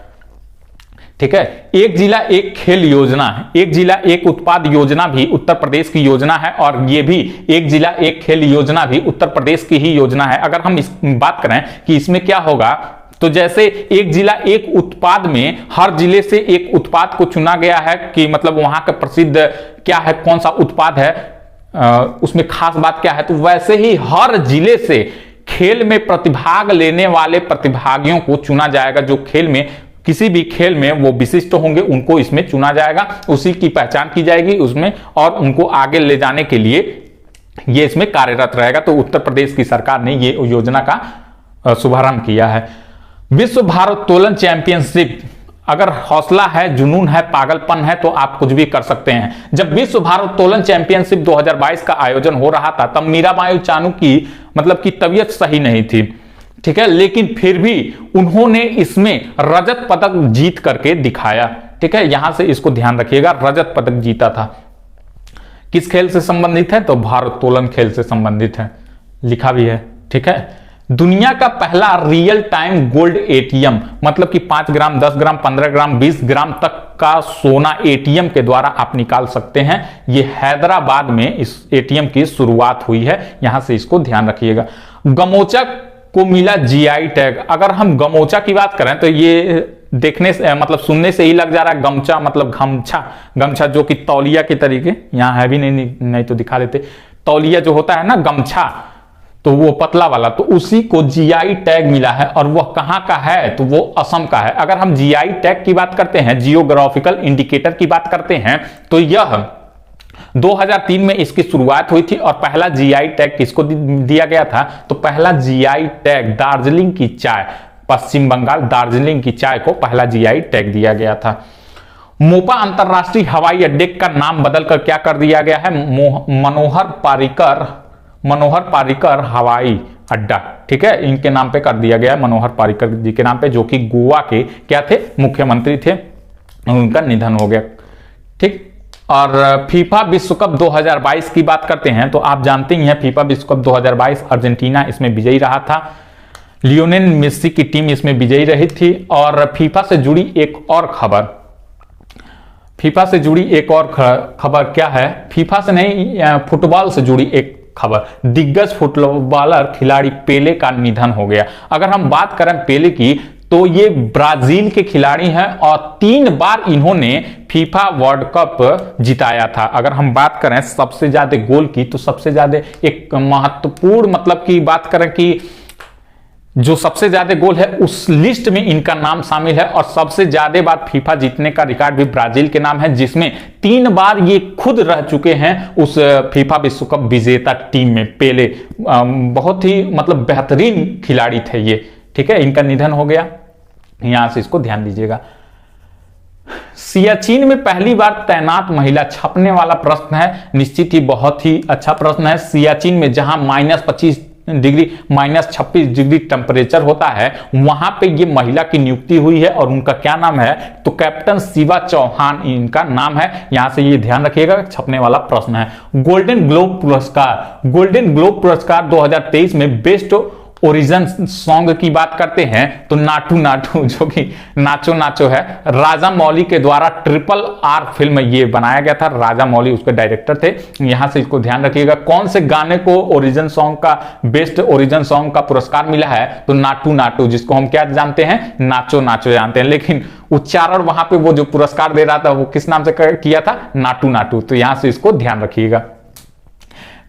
ठीक है, एक जिला एक खेल योजना है, एक जिला एक उत्पाद योजना भी उत्तर प्रदेश की योजना है, और ये भी एक जिला एक खेल योजना भी उत्तर प्रदेश की ही योजना है। अगर हम इस बात करें कि इसमें क्या होगा, तो जैसे एक जिला एक उत्पाद में हर जिले से एक उत्पाद को चुना गया है कि मतलब वहां का प्रसिद्ध क्या है, कौन सा उत्पाद है, उसमें खास बात क्या है, तो वैसे ही हर जिले से खेल में प्रतिभाग लेने वाले प्रतिभागियों को चुना जाएगा, जो खेल में, किसी भी खेल में वो विशिष्ट होंगे, उनको इसमें चुना जाएगा, उसी की पहचान की जाएगी उसमें, और उनको आगे ले जाने के लिए ये इसमें कार्यरत रहेगा। तो उत्तर प्रदेश की सरकार ने ये योजना का शुभारंभ किया है। विश्व भारोत्तोलन चैंपियनशिप, अगर हौसला है, जुनून है, पागलपन है तो आप कुछ भी कर सकते हैं। जब विश्व भारोत्तोलन चैंपियनशिप 2022 का आयोजन हो रहा था तब मीराबाई चानू की मतलब की तबीयत सही नहीं थी। ठीक है, लेकिन फिर भी उन्होंने इसमें रजत पदक जीत करके दिखाया। ठीक है, यहां से इसको ध्यान रखिएगा, रजत पदक जीता था। किस खेल से संबंधित है? तो भारोत्तोलन खेल से संबंधित है, लिखा भी है। ठीक है, दुनिया का पहला रियल टाइम गोल्ड एटीएम, मतलब कि 5 ग्राम, 10 ग्राम, 15 ग्राम, 20 ग्राम तक का सोना एटीएम के द्वारा आप निकाल सकते हैं। यह हैदराबाद में इस एटीएम की शुरुआत हुई है, यहां से इसको ध्यान रखिएगा। गमोचा को मिला जीआई टैग। अगर हम गमोचा की बात करें तो ये देखने से मतलब सुनने से ही लग जा रहा है गमछा, मतलब गमछा, गमछा जो कि तौलिया के तरीके, यहां है भी नहीं तो दिखा देते। तौलिया जो होता है ना गमछा, तो वो पतला वाला, तो उसी को जीआई टैग मिला है। और वह कहां का है? तो वो असम का है। अगर हम जीआई टैग की बात करते हैं, जियोग्राफिकल इंडिकेटर की बात करते हैं, तो यह 2003 में इसकी शुरुआत हुई थी। और पहला जीआई टैग किसको दिया गया था? तो पहला जीआई टैग दार्जिलिंग की चाय, पश्चिम बंगाल दार्जिलिंग की चाय को पहला जीआई टैग दिया गया था। मोपा अंतरराष्ट्रीय हवाई अड्डे का नाम बदलकर क्या कर दिया गया है? मनोहर पारिकर हवाई अड्डा। ठीक है, इनके नाम पे कर दिया गया है, मनोहर पारिकर जी के नाम पे, जो कि गोवा के क्या थे? मुख्यमंत्री थे, उनका निधन हो गया। ठीक, और फीफा विश्व कप 2022 की बात करते हैं तो आप जानते ही हैं फीफा विश्व कप 2022 अर्जेंटीना इसमें विजयी रहा था। लियोनेल मेसी की टीम इसमें विजयी रही थी। और फीफा से जुड़ी एक और खबर, फीफा से जुड़ी एक और खबर क्या है? फीफा से नहीं, फुटबॉल से जुड़ी एक खबर। दिग्गज फुटबॉलर खिलाड़ी पेले का निधन हो गया। अगर हम बात करें पेले की तो ये ब्राजील के खिलाड़ी हैं और 3 बार इन्होंने फीफा वर्ल्ड कप जिताया था। अगर हम बात करें सबसे ज्यादा गोल की, तो सबसे ज्यादा एक महत्वपूर्ण मतलब की बात करें कि जो सबसे ज्यादा गोल है उस लिस्ट में इनका नाम शामिल है। और सबसे ज्यादा बार फीफा जीतने का रिकॉर्ड भी ब्राजील के नाम है, जिसमें 3 बार ये खुद रह चुके हैं उस फीफा विश्व कप विजेता टीम में। पेले बहुत ही मतलब बेहतरीन खिलाड़ी थे ये। ठीक है, इनका निधन हो गया, यहां से इसको ध्यान दीजिएगा। सियाचिन में पहली बार तैनात महिला, छपने वाला प्रश्न है, निश्चित ही बहुत ही अच्छा प्रश्न है। सियाचिन में जहां -25 डिग्री, -26 डिग्री टेम्परेचर होता है, वहां पे ये महिला की नियुक्ति हुई है। और उनका क्या नाम है? तो कैप्टन शिवा चौहान इनका नाम है। यहां से ये ध्यान रखिएगा, छपने वाला प्रश्न है। गोल्डन ग्लोब पुरस्कार, गोल्डन ग्लोब पुरस्कार 2023 में बेस्ट ओरिजिन सॉन्ग की बात करते हैं तो नाटू नाटू जो कि नाचो नाचो है, राजा मौली के द्वारा RRR फिल्म ये बनाया गया था। राजा मौली उसके डायरेक्टर थे। यहां से इसको ध्यान रखिएगा। कौन से गाने को ओरिजिन सॉन्ग का बेस्ट ओरिजिन सॉन्ग का पुरस्कार मिला है तो नाटू नाटू, जिसको हम क्या जानते हैं, नाचो नाचो जानते हैं, लेकिन उच्चारण वहां पे वो जो पुरस्कार दे रहा था वो किस नाम से किया था, नाटू नाटू। तो यहां से इसको ध्यान रखिएगा।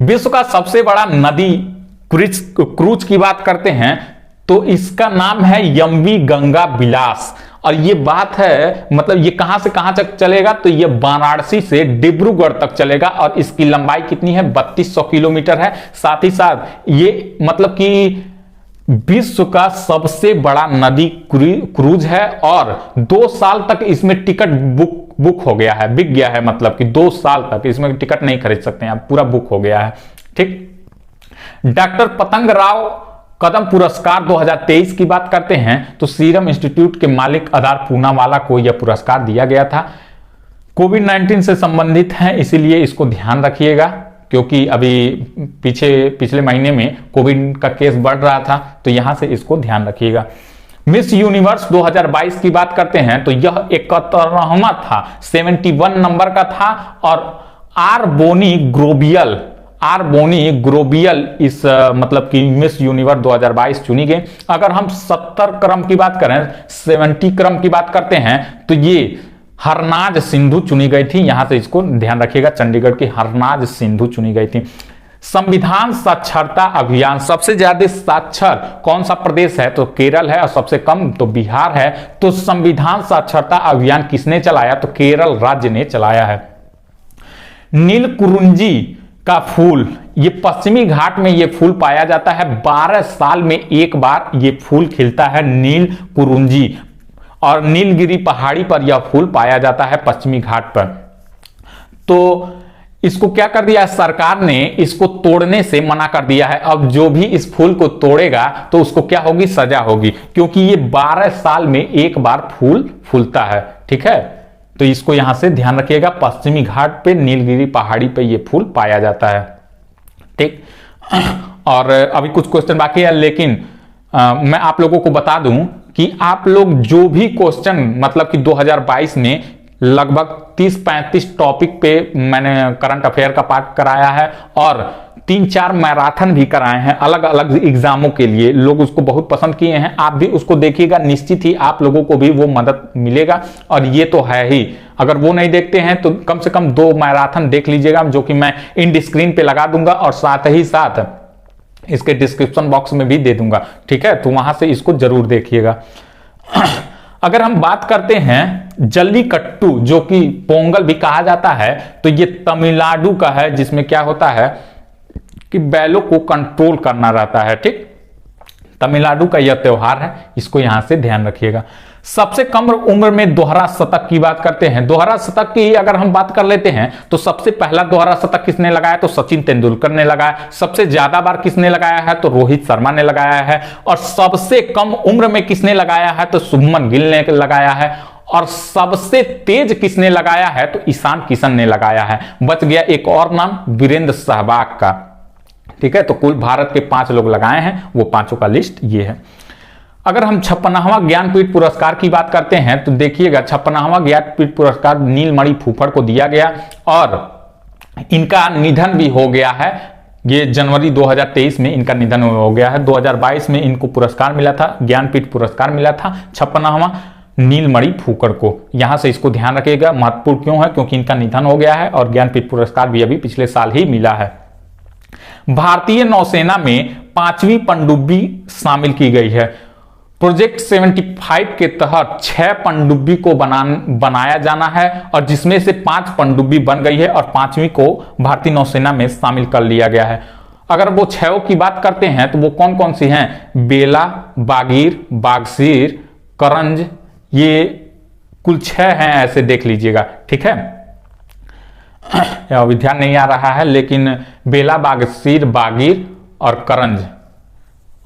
विश्व का सबसे बड़ा नदी क्रूज की बात करते हैं तो इसका नाम है यमवी गंगा विलास। और ये बात है, मतलब ये कहां से कहां तक चलेगा तो ये वाराणसी से डिब्रूगढ़ तक चलेगा और इसकी लंबाई कितनी है, 3200 किलोमीटर है। साथ ही साथ ये मतलब कि विश्व का सबसे बड़ा नदी क्रूज है और 2 साल तक इसमें टिकट बुक हो गया है, बिक गया है, मतलब कि 2 साल तक इसमें टिकट नहीं खरीद सकते हैं, पूरा बुक हो गया है। ठीक। डॉक्टर पतंग राव कदम पुरस्कार 2023 की बात करते हैं तो सीरम इंस्टीट्यूट के मालिक अदार पूनावाला को यह पुरस्कार दिया गया था। कोविड-19 से संबंधित है, इसीलिए इसको ध्यान रखिएगा, क्योंकि अभी पिछले महीने में कोविड का केस बढ़ रहा था, तो यहां से इसको ध्यान रखिएगा। मिस यूनिवर्स 2022 की बात करते हैं तो यह 71वां था, 71 नंबर का था और आर बोनी ग्रोबियल इस मतलब कि मिस यूनिवर्स 2022 चुनी गई। अगर हम 70 क्रम की बात करें, 70 क्रम की बात करते हैं तो ये हरनाज सिंधु चुनी गई थी। यहां से इसको ध्यान रखिएगा, चंडीगढ़ की हरनाज सिंधु चुनी गई थी। संविधान साक्षरता अभियान, सबसे ज्यादा साक्षर कौन सा प्रदेश है तो केरल है और सबसे कम तो बिहार है। तो संविधान साक्षरता अभियान किसने चलाया तो केरल राज्य ने चलाया है। नीलकुरुंजी का फूल, ये पश्चिमी घाट में ये फूल पाया जाता है, 12 साल में एक बार ये फूल खिलता है नीलकुरुंजी, और नीलगिरी पहाड़ी पर यह फूल पाया जाता है पश्चिमी घाट पर। तो इसको क्या कर दिया है सरकार ने, इसको तोड़ने से मना कर दिया है। अब जो भी इस फूल को तोड़ेगा तो उसको क्या होगी, सजा होगी, क्योंकि ये 12 साल में एक बार फूल फूलता है। ठीक है, तो इसको यहां से ध्यान रखिएगा, पश्चिमी घाट पे नीलगिरी पहाड़ी पे ये फूल पाया जाता है। ठीक, और अभी कुछ क्वेश्चन बाकी है, लेकिन मैं आप लोगों को बता दूं कि आप लोग जो भी क्वेश्चन मतलब कि 2022 में लगभग 30-35 टॉपिक पे मैंने करंट अफेयर का पार्ट कराया है और 3-4 मैराथन भी कराए हैं अलग अलग एग्जामों के लिए। लोग उसको बहुत पसंद किए हैं, आप भी उसको देखिएगा, निश्चित ही आप लोगों को भी वो मदद मिलेगा। और ये तो है ही, अगर वो नहीं देखते हैं तो कम से कम 2 मैराथन देख लीजिएगा, जो कि मैं इन स्क्रीन पे लगा दूंगा और साथ ही साथ इसके डिस्क्रिप्शन बॉक्स में भी दे दूंगा। ठीक है, तो वहां से इसको जरूर देखिएगा। अगर हम बात करते हैं जल्लीकट्टू, जो कि पोंगल भी कहा जाता है, तो ये तमिलनाडु का है, जिसमें क्या होता है कि बैलों को कंट्रोल करना रहता है। ठीक, तमिलनाडु का यह त्योहार है, इसको यहां से ध्यान रखिएगा। सबसे कम उम्र में दोहरा शतक की बात करते हैं। दोहरा शतक की अगर हम बात कर लेते हैं तो सबसे पहला दोहरा शतक किसने लगाया तो सचिन तेंदुलकर ने लगाया। सबसे ज्यादा बार किसने लगाया है तो रोहित शर्मा ने लगाया है। और सबसे कम उम्र में किसने लगाया है तो शुभमन गिल ने लगाया है। और सबसे तेज किसने लगाया है तो ईशान किशन ने लगाया है। बच गया एक और नाम, वीरेंद्र सहवाग का। ठीक है, तो कुल भारत के 5 लोग लगाए हैं, वो 5 का लिस्ट ये है। अगर हम 56वां ज्ञानपीठ पुरस्कार की बात करते हैं तो देखिएगा 56वां ज्ञानपीठ पुरस्कार नीलमणि फूफड़ को दिया गया और इनका निधन भी हो गया है। ये जनवरी 2023 में इनका निधन हो गया है। 2022 में इनको पुरस्कार मिला था, ज्ञानपीठ पुरस्कार मिला था 56वां नीलमणि फूफड़ को। यहां से इसको ध्यान रखिएगा, महत्वपूर्ण क्यों है, क्योंकि इनका निधन हो गया है और ज्ञानपीठ पुरस्कार भी अभी पिछले साल ही मिला है। भारतीय नौसेना में 5वीं पनडुब्बी शामिल की गई है। प्रोजेक्ट 75 के तहत 6 पनडुब्बी को बनाया जाना है और जिसमें से 5 पनडुब्बी बन गई है और 5वीं को भारतीय नौसेना में शामिल कर लिया गया है। अगर वो 6 की बात करते हैं तो वो कौन कौन सी हैं, बेला, बागीर, बागसीर, करंज, ये कुल 6 हैं, ऐसे देख लीजिएगा। ठीक है, अभी ध्यान नहीं आ रहा है, लेकिन बेला, बागसीर, बागीर और करंज,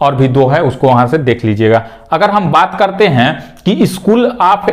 और भी 2 है, उसको वहां से देख लीजिएगा। अगर हम बात करते हैं कि स्कूल ऑफ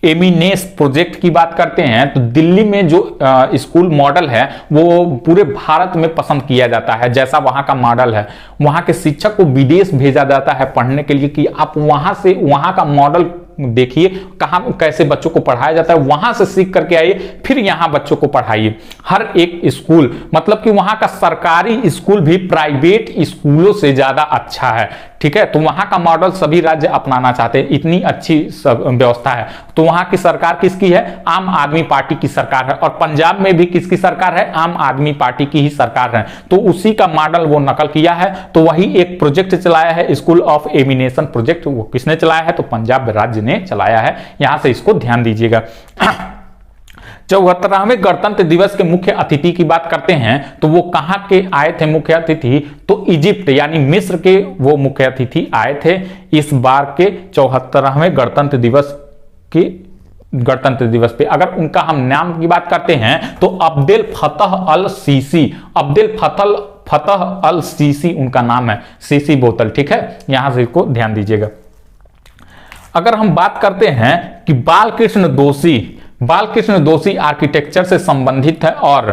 एमिनेस प्रोजेक्ट की बात करते हैं तो दिल्ली में जो स्कूल मॉडल है वो पूरे भारत में पसंद किया जाता है। जैसा वहां का मॉडल है, वहां के शिक्षक को विदेश भेजा जाता है पढ़ने के लिए कि आप वहां से वहां का मॉडल देखिए, कहां कैसे बच्चों को पढ़ाया जाता है, वहां से सीख करके आइए, फिर यहां बच्चों को पढ़ाइए। हर एक स्कूल, मतलब कि वहां का सरकारी स्कूल भी प्राइवेट स्कूलों से ज्यादा अच्छा है। ठीक है, तो वहां का मॉडल सभी राज्य अपनाना चाहते हैं, इतनी अच्छी व्यवस्था है। तो वहां की सरकार किसकी है? आम आदमी पार्टी की सरकार है। और पंजाब में भी किसकी सरकार है? आम आदमी पार्टी की ही सरकार है। तो उसी का मॉडल वो नकल किया है। तो वही एक प्रोजेक्ट चलाया है, स्कूल ऑफ एमिनेशन प्रोजेक्ट। वो किसने चलाया है? तो पंजाब राज्य ने चलाया है। यहां से इसको ध्यान दीजिएगा। 74वें गणतंत्र दिवस के मुख्य अतिथि की बात करते हैं तो वो कहां के आए थे मुख्य अतिथि? तो इजिप्ट यानी मिस्र के वो मुख्य अतिथि आए थे इस बार के 74वें गणतंत्र दिवस पे। अगर उनका हम नाम की बात करते हैं तो अब्देल फतह अल सीसी, अब्देल फतह अल सीसी उनका नाम है, सीसी बोतल। ठीक है, यहां से इसको ध्यान दीजिएगा। अगर हम बात करते हैं कि बालकृष्ण दोषी आर्किटेक्चर से संबंधित है और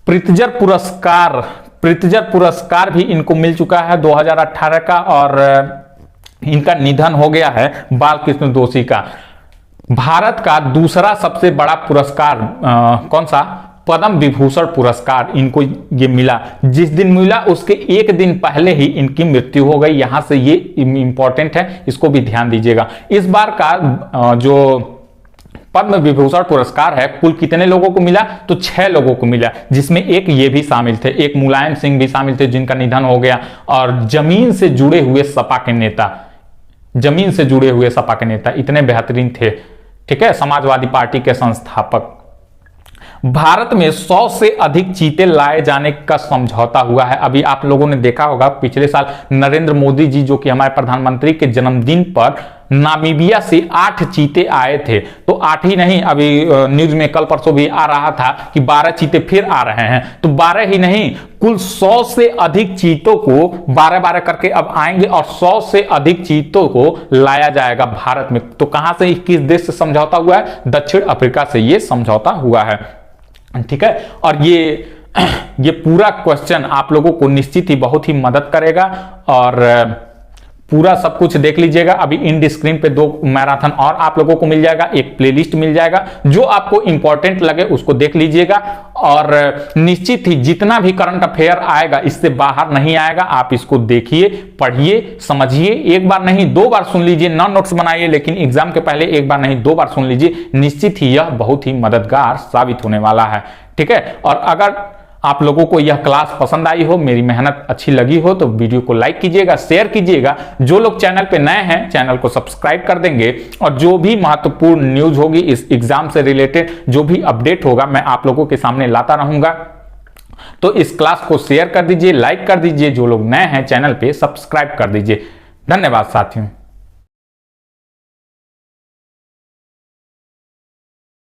प्रित्जर पुरस्कार भी इनको मिल चुका है 2018 का, और इनका निधन हो गया है बालकृष्ण दोषी का। भारत का दूसरा सबसे बड़ा पुरस्कार कौन सा? पद्म विभूषण पुरस्कार इनको ये मिला। जिस दिन मिला उसके एक दिन पहले ही इनकी मृत्यु हो गई। यहां से ये इंपॉर्टेंट है, इसको भी ध्यान दीजिएगा। इस बार का जो पद्म विभूषण पुरस्कार है कुल कितने लोगों को मिला? तो 6 लोगों को मिला, जिसमें एक ये भी शामिल थे, एक मुलायम सिंह भी शामिल थे जिनका निधन हो गया, और जमीन से जुड़े हुए सपा के नेता इतने बेहतरीन थे। ठीक है, समाजवादी पार्टी के संस्थापक। भारत में 100 से अधिक चीते लाए जाने का समझौता हुआ है। अभी आप लोगों ने देखा होगा पिछले साल नरेंद्र मोदी जी जो कि हमारे प्रधानमंत्री के जन्मदिन पर नामीबिया से 8 चीते आए थे। तो 8 ही नहीं, अभी न्यूज में कल परसों भी आ रहा था कि 12 चीते फिर आ रहे हैं। तो 12 ही नहीं, कुल 100 से अधिक चीतों को 12-12 करके अब आएंगे और 100 से अधिक चीतों को लाया जाएगा भारत में। तो कहां से, किस देश से समझौता हुआ है? दक्षिण अफ्रीका से ये समझौता हुआ है। ठीक है, और ये पूरा क्वेश्चन आप लोगों को निश्चित ही बहुत ही मदद करेगा, और पूरा सब कुछ देख लीजिएगा। अभी इन स्क्रीन पे 2 मैराथन और आप लोगों को मिल जाएगा, एक प्लेलिस्ट मिल जाएगा, जो आपको इंपॉर्टेंट लगे उसको देख लीजिएगा। और निश्चित ही जितना भी करंट अफेयर आएगा इससे बाहर नहीं आएगा। आप इसको देखिए, पढ़िए, समझिए, एक बार नहीं 2 बार सुन लीजिए, ना नोट्स बनाइए, लेकिन एग्जाम के पहले एक बार नहीं 2 बार सुन लीजिए। निश्चित ही यह बहुत ही मददगार साबित होने वाला है। ठीक है, और अगर आप लोगों को यह क्लास पसंद आई हो, मेरी मेहनत अच्छी लगी हो, तो वीडियो को लाइक कीजिएगा, शेयर कीजिएगा। जो लोग चैनल पे नए हैं चैनल को सब्सक्राइब कर देंगे, और जो भी महत्वपूर्ण न्यूज होगी इस एग्जाम से रिलेटेड, जो भी अपडेट होगा मैं आप लोगों के सामने लाता रहूंगा। तो इस क्लास को शेयर कर दीजिए, लाइक कर दीजिए, जो लोग नए हैं चैनल पे सब्सक्राइब कर दीजिए। धन्यवाद साथियों।